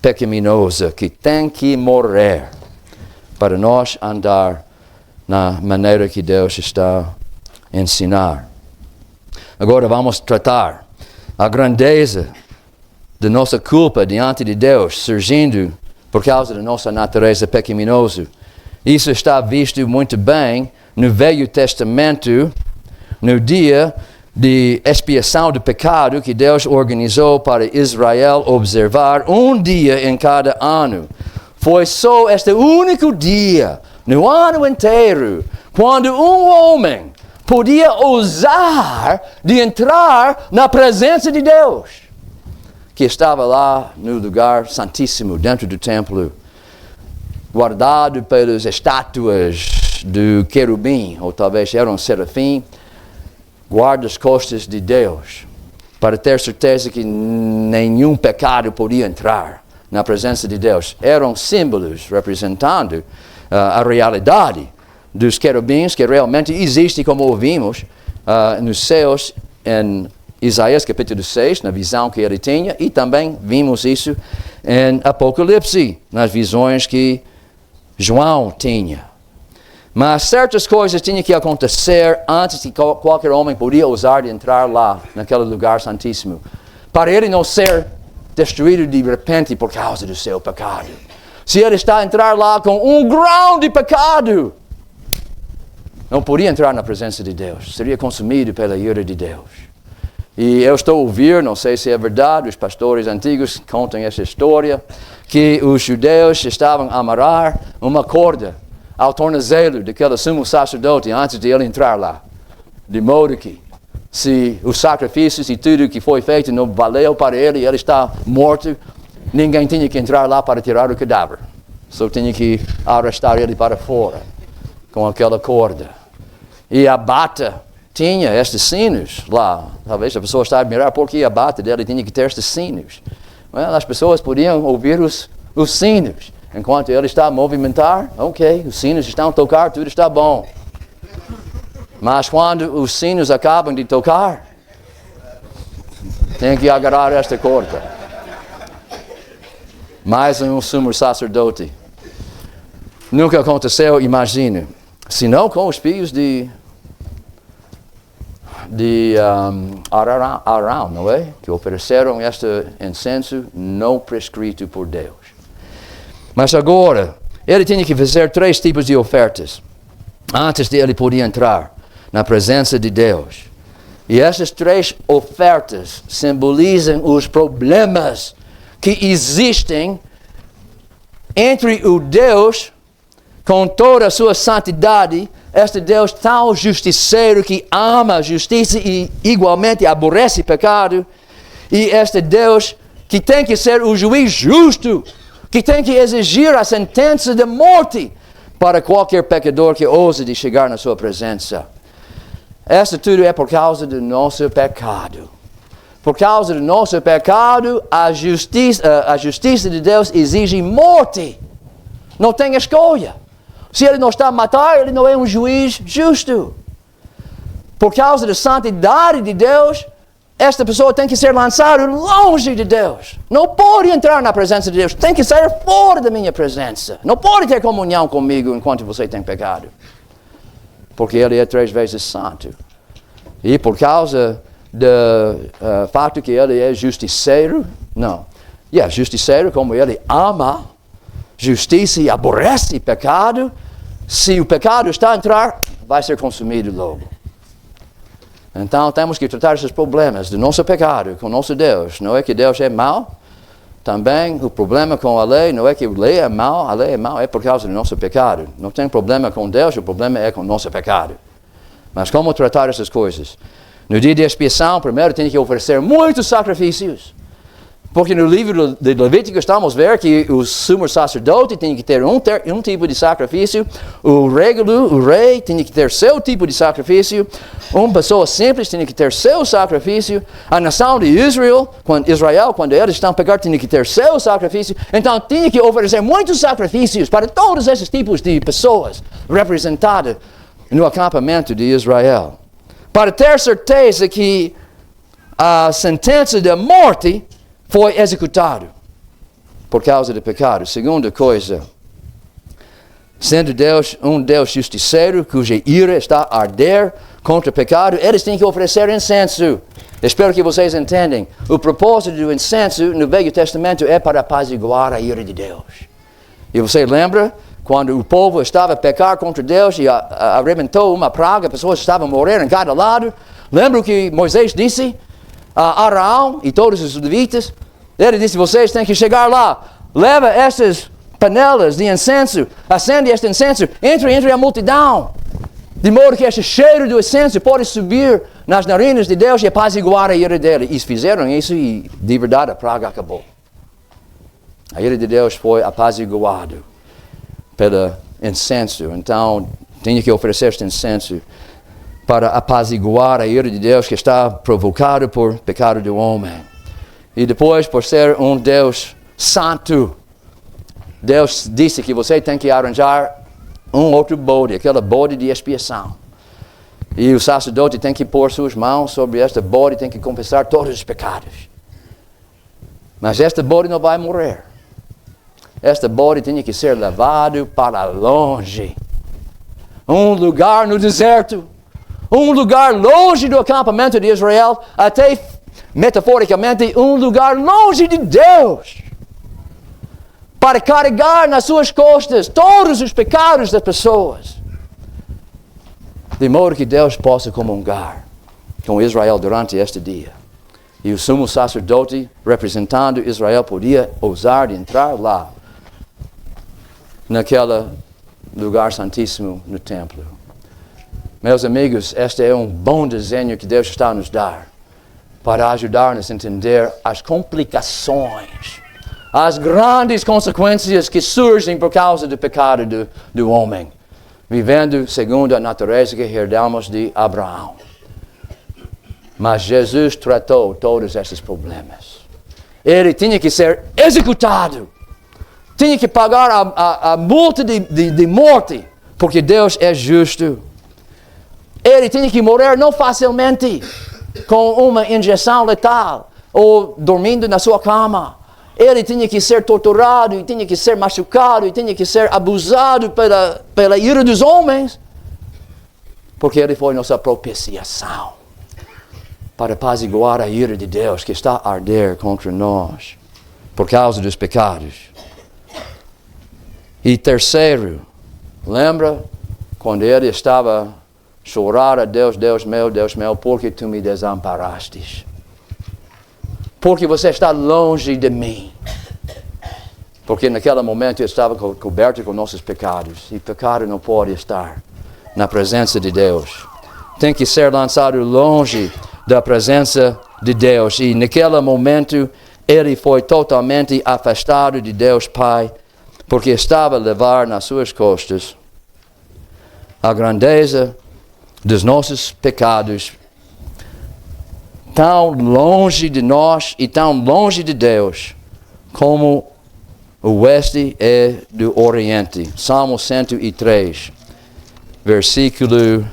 pecaminosa, que tem que morrer, para nós andar na maneira que Deus está a ensinar. Agora vamos tratar a grandeza da nossa culpa diante de Deus, surgindo por causa da nossa natureza pecaminosa. Isso está visto muito bem no Velho Testamento, no dia de expiação do pecado que Deus organizou para Israel observar um dia em cada ano. Foi só este único dia, no ano inteiro, quando um homem podia ousar de entrar na presença de Deus, que estava lá no lugar santíssimo, dentro do templo, guardado pelas estátuas do querubim, ou talvez era um serafim, guarda-costas de Deus, para ter certeza que nenhum pecado podia entrar na presença de Deus. Eram símbolos representando a realidade dos querubins, que realmente existe, como ouvimos, nos céus, em Isaías capítulo 6, na visão que ele tinha, e também vimos isso em Apocalipse, nas visões que João tinha. Mas certas coisas tinham que acontecer antes que qualquer homem podia ousar de entrar lá, naquele lugar santíssimo, para ele não ser destruído de repente por causa do seu pecado. Se ele está a entrar lá com um grão de pecado, não podia entrar na presença de Deus, seria consumido pela ira de Deus. E eu estou a ouvir, não sei se é verdade, os pastores antigos contam essa história, que os judeus estavam a amarrar uma corda ao tornozelo daquele sumo sacerdote antes de ele entrar lá. De modo que, se os sacrifícios e tudo que foi feito não valeu para ele e ele está morto, ninguém tinha que entrar lá para tirar o cadáver. Só tinha que arrastar ele para fora com aquela corda. E a bata tinha estes sinos lá. Talvez a pessoa está a admirar porque a bata dele tinha que ter estes sinos. Well, as pessoas podiam ouvir os sinos. Enquanto ele está a movimentar, ok, os sinos estão a tocar, tudo está bom. Mas quando os sinos acabam de tocar, tem que agarrar esta corda. Mais um sumo sacerdote. Nunca aconteceu, imagine, senão com os filhos de Arão, não é? Que ofereceram este incenso não prescrito por Deus. Mas agora, ele tinha que fazer 3 tipos de ofertas antes de ele poder entrar na presença de Deus. E essas 3 ofertas simbolizam os problemas que existem entre o Deus com toda a sua santidade, este Deus tão justiceiro que ama a justiça e igualmente aborrece o pecado, e este Deus que tem que ser o juiz justo, que tem que exigir a sentença de morte para qualquer pecador que ouse de chegar na sua presença. Isso tudo é por causa do nosso pecado. Por causa do nosso pecado, a justiça de Deus exige morte. Não tem escolha. Se ele não está a matar, ele não é um juiz justo. Por causa da santidade de Deus, esta pessoa tem que ser lançada longe de Deus. Não pode entrar na presença de Deus. Tem que sair fora da minha presença. Não pode ter comunhão comigo enquanto você tem pecado. porque Ele é 3 vezes santo. E por causa do fato que Ele é justiceiro, não. Justiceiro, como Ele ama justiça e aborrece pecado, se o pecado está a entrar, vai ser consumido logo. Então temos que tratar esses problemas do nosso pecado com nosso Deus. Não é que Deus é mau. Também o problema com a lei não é que a lei é mau, é por causa do nosso pecado. Não tem problema com Deus, o problema é com o nosso pecado. Mas como tratar essas coisas? No dia de expiação, primeiro tem que oferecer muitos sacrifícios. Porque no livro de Levítico estamos a ver que o sumo sacerdote tem que ter um tipo de sacrifício, o rei tem que ter seu tipo de sacrifício, uma pessoa simples tem que ter seu sacrifício, a nação de Israel, quando eles estão a pecar, tem que ter seu sacrifício. Então tem que oferecer muitos sacrifícios para todos esses tipos de pessoas representadas no acampamento de Israel. Para ter certeza que a sentença de morte foi executado por causa do pecado. Segunda coisa, sendo Deus um Deus justiceiro, cuja ira está a arder contra o pecado, eles têm que oferecer incenso. Espero que vocês entendam. O propósito do incenso no Velho Testamento é para apaziguar a ira de Deus. E você lembra quando o povo estava a pecar contra Deus e arrebentou uma praga, pessoas estavam a morrer em cada lado? Lembra o que Moisés disse a Arão e todos os levitas? Ele disse, vocês têm que chegar lá, leva estas panelas de incenso, acende este incenso, entre a multidão, de modo que este cheiro do incenso pode subir nas narinas de Deus e apaziguar a ira dele. E fizeram isso e de verdade a praga acabou. A ira de Deus foi apaziguada pelo incenso. Então, tinha que oferecer este incenso para apaziguar a ira de Deus que está provocada por pecado do homem. E depois, por ser um Deus santo, Deus disse que você tem que arranjar um outro bode, aquela bode de expiação. E o sacerdote tem que pôr suas mãos sobre esta bode e tem que confessar todos os pecados. Mas esta bode não vai morrer. Esta bode tinha que ser levado para longe. Um lugar no deserto. Um lugar longe do acampamento de Israel, até metaforicamente um lugar longe de Deus, para carregar nas suas costas todos os pecados das pessoas, de modo que Deus possa comungar com Israel durante este dia. E o sumo sacerdote, representando Israel, podia ousar de entrar lá, naquele lugar santíssimo no templo. Meus amigos, este é um bom desenho que Deus está a nos dar para ajudar-nos a entender as complicações, as grandes consequências que surgem por causa do pecado do homem, vivendo segundo a natureza que herdamos de Abraão. Mas Jesus tratou todos esses problemas. Ele tinha que ser executado, tinha que pagar a multa de morte, porque Deus é justo. Ele tinha que morrer não facilmente, com uma injeção letal, ou dormindo na sua cama. Ele tinha que ser torturado, e tinha que ser machucado, e tinha que ser abusado pela ira dos homens, porque ele foi nossa propiciação, para apaziguar a ira de Deus que está a arder contra nós, por causa dos pecados. E terceiro, lembra quando ele estava chorar a Deus, Deus meu, porque tu me desamparastes? Porque você está longe de mim. Porque naquele momento eu estava coberto com nossos pecados. E pecado não pode estar na presença de Deus. Tem que ser lançado longe da presença de Deus. E naquele momento ele foi totalmente afastado de Deus Pai, porque estava a levar nas suas costas a grandeza dos nossos pecados, tão longe de nós e tão longe de Deus, como o oeste é do oriente. Salmo 103, versículo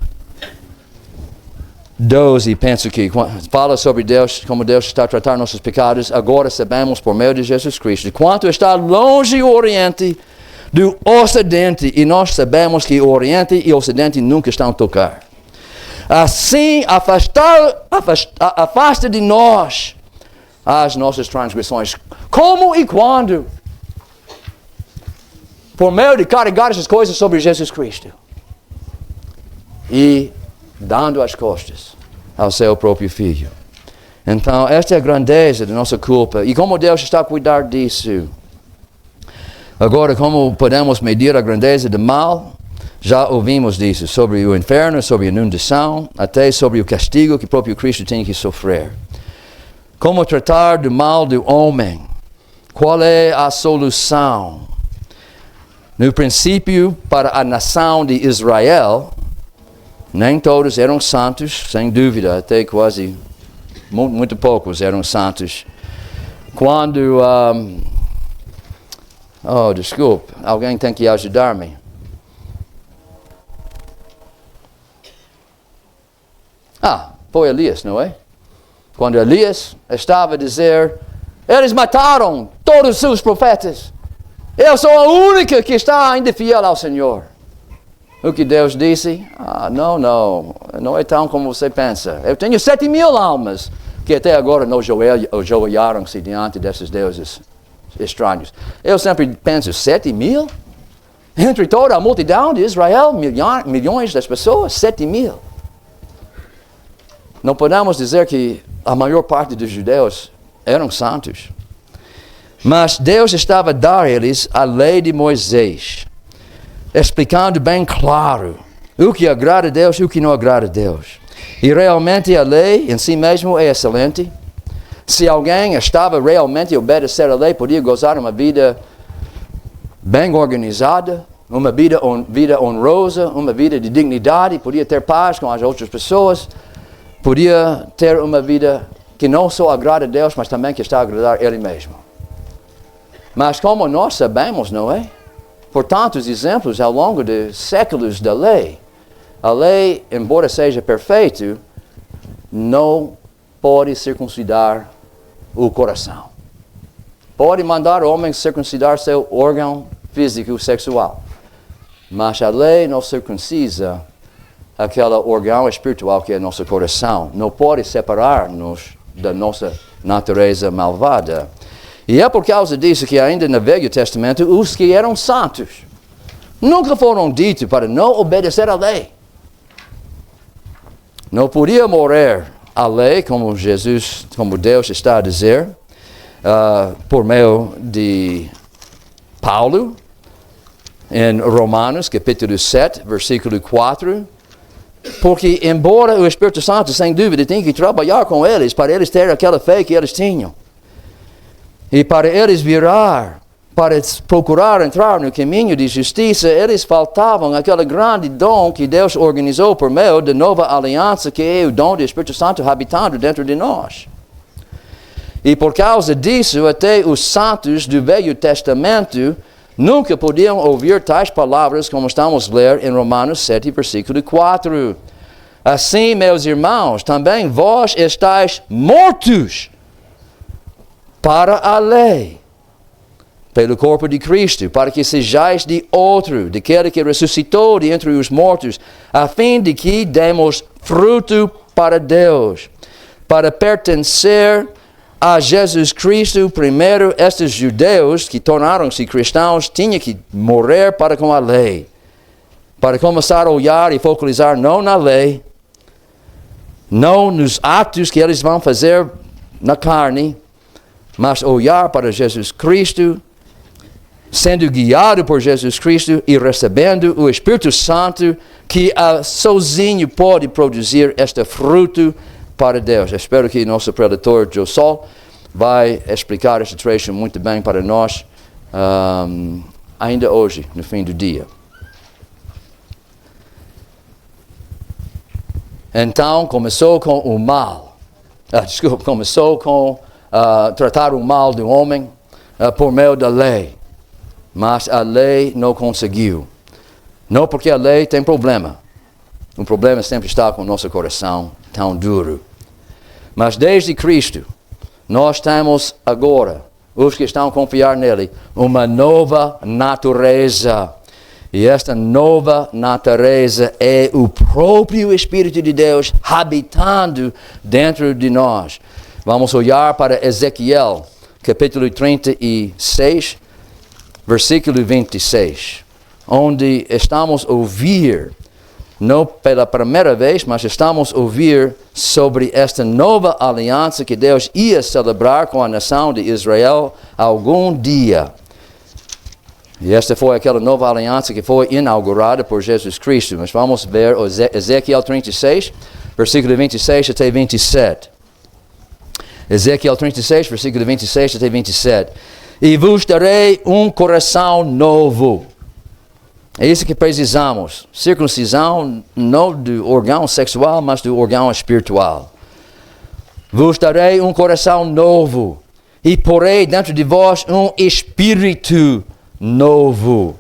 12, penso que fala sobre Deus, como Deus está a tratar nossos pecados. Agora sabemos por meio de Jesus Cristo, de quanto está longe o oriente do Ocidente, e nós sabemos que o Oriente e o Ocidente nunca estão a tocar. Assim, afasta de nós as nossas transgressões. Como e quando? Por meio de carregar essas coisas sobre Jesus Cristo. E dando as costas ao seu próprio Filho. Então, esta é a grandeza da nossa culpa. E como Deus está a cuidar disso? Agora, como podemos medir a grandeza do mal? Já ouvimos disso, sobre o inferno, sobre a inundação, até sobre o castigo que o próprio Cristo tem que sofrer. Como tratar do mal do homem? Qual é a solução? No princípio, para a nação de Israel, nem todos eram santos, sem dúvida, até quase muito poucos eram santos. Quando... desculpe, alguém tem que ajudar-me. Foi Elias, não é? Quando Elias estava a dizer, eles mataram todos os seus profetas. Eu sou a única que está ainda fiel ao Senhor. O que Deus disse? Não é tão como você pensa. Eu tenho 7,000 almas que até agora não ajoelharam-se diante desses deuses estranhos. Eu sempre penso, 7,000? Entre toda a multidão de Israel, milhões das pessoas, 7,000. Não podemos dizer que a maior parte dos judeus eram santos. Mas Deus estava a dar a eles a lei de Moisés, explicando bem claro o que agrada a Deus e o que não agrada a Deus. E realmente a lei em si mesmo é excelente. Se alguém estava realmente a obedecer a lei, podia gozar uma vida bem organizada, uma vida honrosa, uma vida de dignidade, podia ter paz com as outras pessoas, podia ter uma vida que não só agrada a Deus, mas também que está a agradar a Ele mesmo. Mas como nós sabemos, não é? Por tantos exemplos ao longo de séculos da lei, a lei, embora seja perfeita, não pode circuncidar o coração. Pode mandar o homem circuncidar seu órgão físico sexual, mas a lei não circuncisa aquele órgão espiritual que é nosso coração. Não pode separar-nos da nossa natureza malvada. E é por causa disso que ainda no Velho Testamento, os que eram santos nunca foram ditos para não obedecer à lei. Não podia morrer a lei, como Deus está a dizer, por meio de Paulo, em Romanos, capítulo 7, versículo 4, porque embora o Espírito Santo, sem dúvida, tem que trabalhar com eles, para eles terem aquela fé que eles tinham, e para eles virar, para procurar entrar no caminho de justiça, eles faltavam aquele grande dom que Deus organizou por meio da nova aliança, que é o dom do Espírito Santo habitando dentro de nós. E por causa disso, até os santos do Velho Testamento nunca podiam ouvir tais palavras como estamos a ler em Romanos 7, versículo 4. Assim, meus irmãos, também vós estáis mortos para a lei, pelo corpo de Cristo, para que sejais de outro, daquele que ressuscitou de entre os mortos, a fim de que demos fruto para Deus, para pertencer a Jesus Cristo. Primeiro, estes judeus que tornaram-se cristãos tinham que morrer para com a lei, para começar a olhar e focalizar não na lei, não nos atos que eles vão fazer na carne, mas olhar para Jesus Cristo, sendo guiado por Jesus Cristo e recebendo o Espírito Santo, que sozinho pode produzir este fruto para Deus. Espero que nosso preletor, Joe Sol, vai explicar este trecho muito bem para nós, ainda hoje, no fim do dia. Então, começou com o mal. Começou com tratar o mal do homem por meio da lei. Mas a lei não conseguiu. Não porque a lei tem problema. O problema sempre está com o nosso coração tão duro. Mas desde Cristo, nós temos agora os que estão a confiar nele, uma nova natureza. E esta nova natureza é o próprio Espírito de Deus habitando dentro de nós. Vamos olhar para Ezequiel, capítulo 36, versículo 26, onde estamos a ouvir, não pela primeira vez, mas estamos a ouvir sobre esta nova aliança que Deus ia celebrar com a nação de Israel algum dia. E esta foi aquela nova aliança que foi inaugurada por Jesus Cristo. Mas vamos ver Ezequiel 36, versículo 26 até 27. Ezequiel 36, versículo 26 até 27. E vos darei um coração novo. É isso que precisamos. Circuncisão não do órgão sexual, mas do órgão espiritual. Vos darei um coração novo. E porei dentro de vós um espírito novo.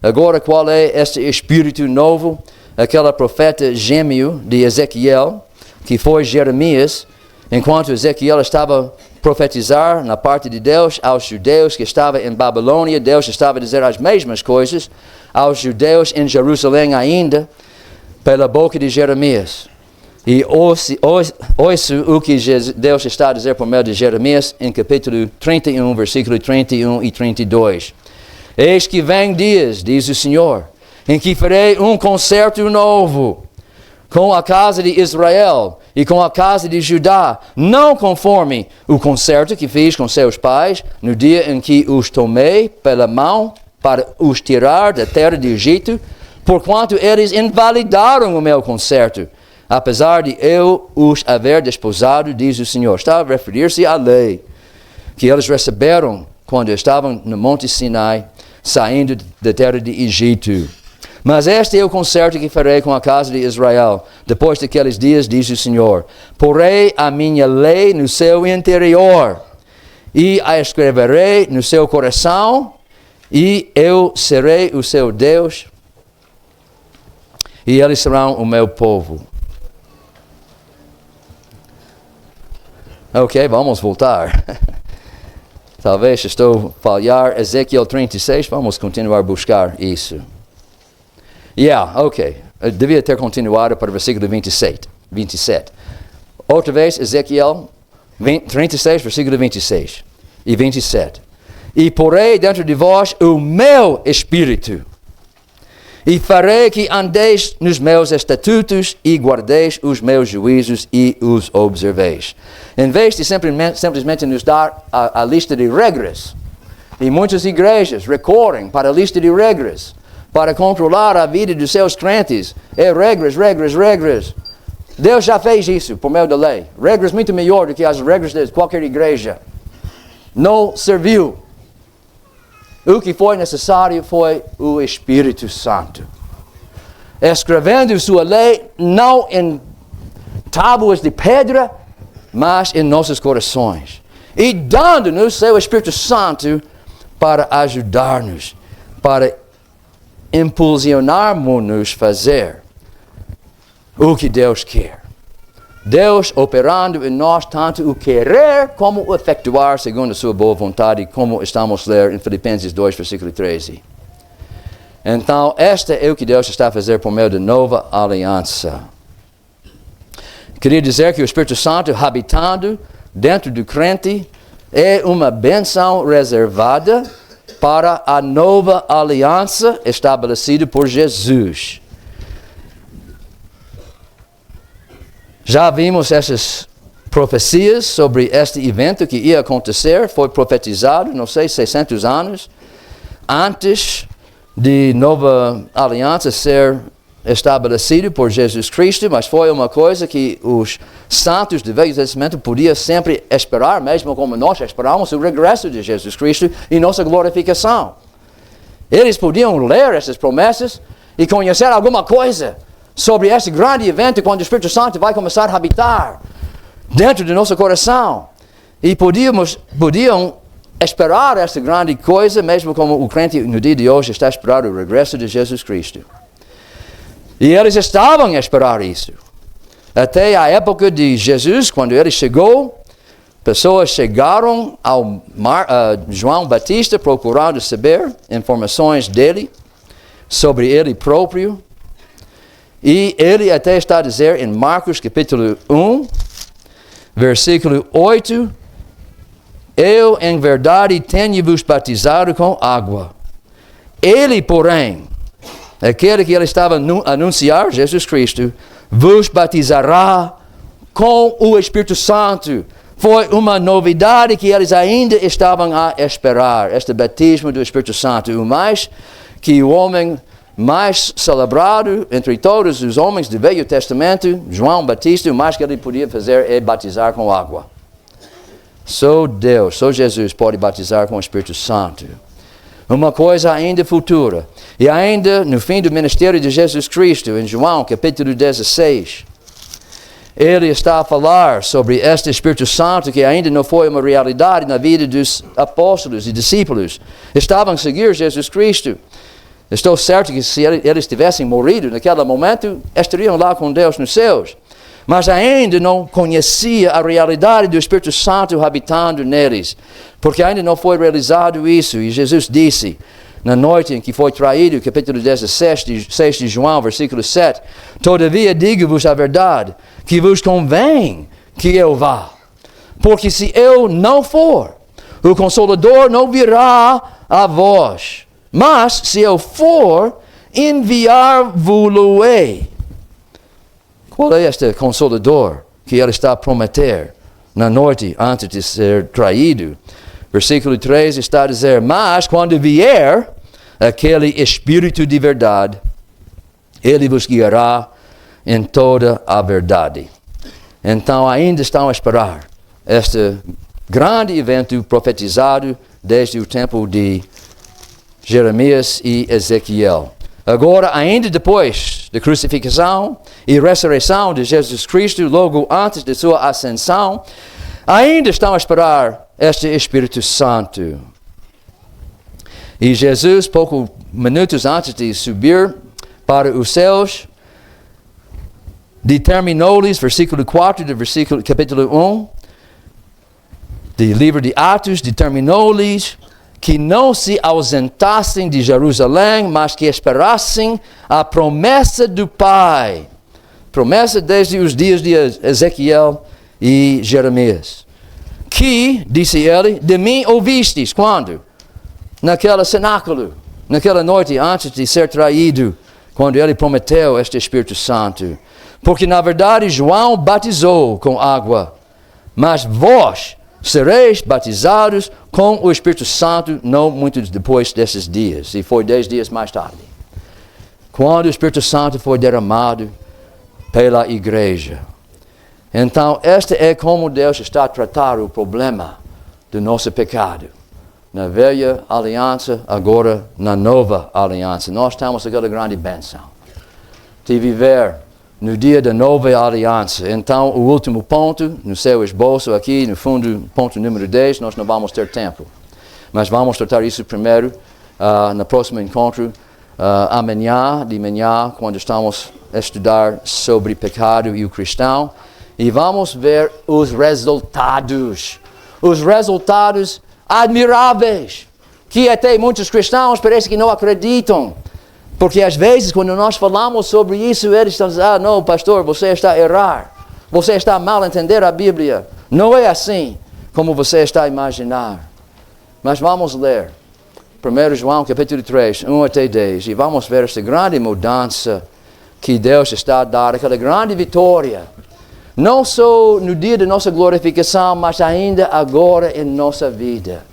Agora, qual é este espírito novo? Aquele profeta gêmeo de Ezequiel, que foi Jeremias, enquanto Ezequiel estava a profetizar na parte de Deus aos judeus que estavam em Babilônia. Deus estava a dizer as mesmas coisas aos judeus em Jerusalém ainda, pela boca de Jeremias. E ouça o que Deus está a dizer por meio de Jeremias em capítulo 31, versículo 31 e 32. Eis que vem dias, diz o Senhor, em que farei um concerto novo com a casa de Israel e com a casa de Judá, não conforme o concerto que fiz com seus pais no dia em que os tomei pela mão para os tirar da terra de Egito, porquanto eles invalidaram o meu concerto, apesar de eu os haver desposado, diz o Senhor. Está a referir-se à lei que eles receberam quando estavam no Monte Sinai, saindo da terra de Egito. Mas este é o concerto que farei com a casa de Israel, depois daqueles dias, diz o Senhor. Porei a minha lei no seu interior, e a escreverei no seu coração, e eu serei o seu Deus, e eles serão o meu povo. Ok, vamos voltar. Talvez estou a falhar. Ezequiel 36, vamos continuar a buscar isso. Ok. Eu devia ter continuado para o versículo 27. Outra vez, Ezequiel 36, versículo 26 e 27. E porei dentro de vós o meu espírito, e farei que andeis nos meus estatutos e guardeis os meus juízos e os observeis. Em vez de simplesmente nos dar a lista de regras, e muitas igrejas recorrem para a lista de regras, para controlar a vida dos seus crentes. É regras. Deus já fez isso por meio da lei. Regras muito melhor do que as regras de qualquer igreja. Não serviu. O que foi necessário foi o Espírito Santo, escrevendo sua lei não em tábuas de pedra, mas em nossos corações, e dando-nos seu Espírito Santo para ajudar-nos, para impulsionar-nos a fazer o que Deus quer. Deus operando em nós tanto o querer como o efetuar segundo a sua boa vontade, como estamos a ler em Filipenses 2, versículo 13. Então, este é o que Deus está a fazer por meio da nova aliança. Queria dizer que o Espírito Santo habitando dentro do crente é uma benção reservada para a nova aliança estabelecida por Jesus. Já vimos essas profecias sobre este evento que ia acontecer, foi profetizado, 600 anos antes de nova aliança ser estabelecida por Jesus Cristo, mas foi uma coisa que os santos do Velho Testamento podiam sempre esperar, mesmo como nós esperamos o regresso de Jesus Cristo e nossa glorificação. Eles podiam ler essas promessas e conhecer alguma coisa sobre esse grande evento quando o Espírito Santo vai começar a habitar dentro do nosso coração. E podiam esperar essa grande coisa, mesmo como o crente no dia de hoje está esperando o regresso de Jesus Cristo. E eles estavam a esperar isso. Até a época de Jesus, quando ele chegou, Pessoas chegaram ao João Batista procurando saber informações dele, sobre ele próprio. E ele até está a dizer em Marcos capítulo 1, versículo 8, eu em verdade tenho-vos batizado com água. Ele, porém, aquele que ele estava a anunciar, Jesus Cristo, vos batizará com o Espírito Santo. Foi uma novidade que eles ainda estavam a esperar, este batismo do Espírito Santo. O mais que o homem mais celebrado entre todos os homens do Velho Testamento, João Batista, o mais que ele podia fazer é batizar com água. Só Deus, só Jesus pode batizar com o Espírito Santo. Uma coisa ainda futura. E ainda no fim do ministério de Jesus Cristo, em João capítulo 16, ele está a falar sobre este Espírito Santo que ainda não foi uma realidade na vida dos apóstolos e discípulos. Estavam a seguir Jesus Cristo. Estou certo que se eles tivessem morrido naquele momento, estariam lá com Deus nos céus. Mas ainda não conhecia a realidade do Espírito Santo habitando neles. Porque ainda não foi realizado isso. E Jesus disse, na noite em que foi traído, capítulo 16 de João, versículo 7, todavia digo-vos a verdade, que vos convém que eu vá. Porque se eu não for, o Consolador não virá a vós. Mas se eu for, enviar-vos-ei. Qual é este Consolador que ele está a prometer na noite antes de ser traído? Versículo 3 está a dizer, mas quando vier aquele Espírito de verdade, ele vos guiará em toda a verdade. Então ainda estão a esperar este grande evento profetizado desde o tempo de Jeremias e Ezequiel. Agora, ainda depois da crucificação e ressurreição de Jesus Cristo, logo antes de sua ascensão, ainda estão a esperar este Espírito Santo. E Jesus, poucos minutos antes de subir para os céus, determinou-lhes, versículo 4 do capítulo 1, do livro de Atos, determinou-lhes que não se ausentassem de Jerusalém, mas que esperassem a promessa do Pai. Promessa desde os dias de Ezequiel e Jeremias. Que, disse ele, de mim ouvistes. Quando? Naquele cenáculo, naquela noite antes de ser traído, quando ele prometeu este Espírito Santo. Porque na verdade João batizou com água, mas vós sereis batizados com o Espírito Santo não muito depois desses dias. E foi 10 dias mais tarde. Quando o Espírito Santo foi derramado pela igreja. Então, este é como Deus está a tratar o problema do nosso pecado. Na velha aliança, agora na nova aliança. Nós temos aquela grande bênção de viver no dia da nova aliança. Então, o último ponto, no seu esboço aqui, no fundo, ponto número 10, nós não vamos ter tempo. Mas vamos tratar isso primeiro, no próximo encontro, amanhã, de manhã, quando estamos a estudar sobre pecado e o cristão. E vamos ver os resultados. Os resultados admiráveis, que até muitos cristãos parece que não acreditam. Porque às vezes, quando nós falamos sobre isso, eles estão dizendo, não, pastor, você está a errar. Você está a mal entender a Bíblia. Não é assim como você está a imaginar. Mas vamos ler 1 João capítulo 3, 1 até 10. E vamos ver esta grande mudança que Deus está a dar, aquela grande vitória. Não só no dia da nossa glorificação, mas ainda agora em nossa vida.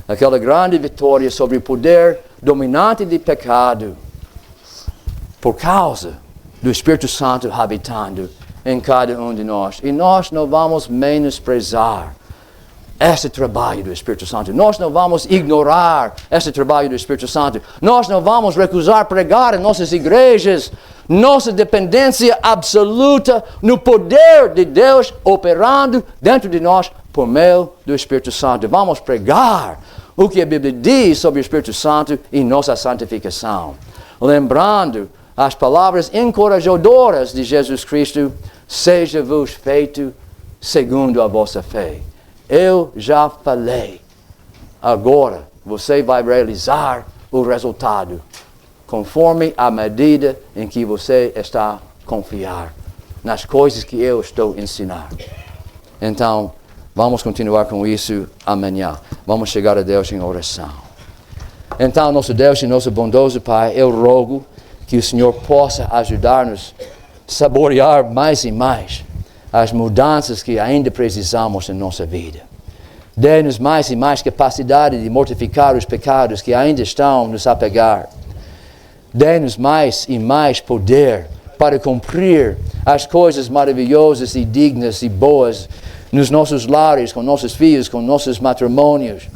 Aquela grande vitória sobre o poder dominante de pecado. Por causa do Espírito Santo habitando em cada um de nós. E nós não vamos menosprezar este trabalho do Espírito Santo. Nós não vamos ignorar este trabalho do Espírito Santo. Nós não vamos recusar pregar em nossas igrejas nossa dependência absoluta no poder de Deus operando dentro de nós por meio do Espírito Santo. Vamos pregar o que a Bíblia diz sobre o Espírito Santo e nossa santificação. Lembrando as palavras encorajadoras de Jesus Cristo, seja-vos feito segundo a vossa fé. eu já falei. Agora você vai realizar o resultado, conforme a medida em que você está a confiar nas coisas que eu estou ensinando. Então, vamos continuar com isso amanhã. Vamos chegar a Deus em oração. Então, nosso Deus e nosso bondoso Pai, eu rogo que o Senhor possa ajudar-nos a saborear mais e mais as mudanças que ainda precisamos em nossa vida. Dê-nos mais e mais capacidade de mortificar os pecados que ainda estão nos a pegar. Dê-nos mais e mais poder para cumprir as coisas maravilhosas e dignas e boas nos nossos lares, com nossos filhos, com nossos matrimônios,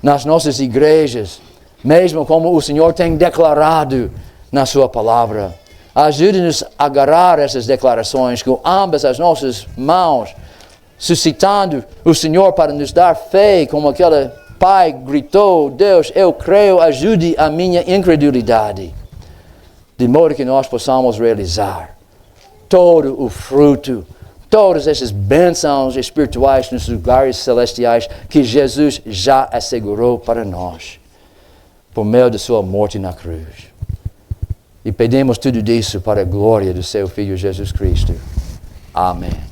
nas nossas igrejas, mesmo como o Senhor tem declarado na sua palavra. Ajude-nos a agarrar essas declarações com ambas as nossas mãos, suscitando o Senhor para nos dar fé, como aquele pai gritou: Deus, eu creio, ajude a minha incredulidade. De modo que nós possamos realizar todo o fruto, todas essas bênçãos espirituais nos lugares celestiais que Jesus já assegurou para nós, por meio de sua morte na cruz. E pedimos tudo isso para a glória do seu Filho Jesus Cristo. Amém.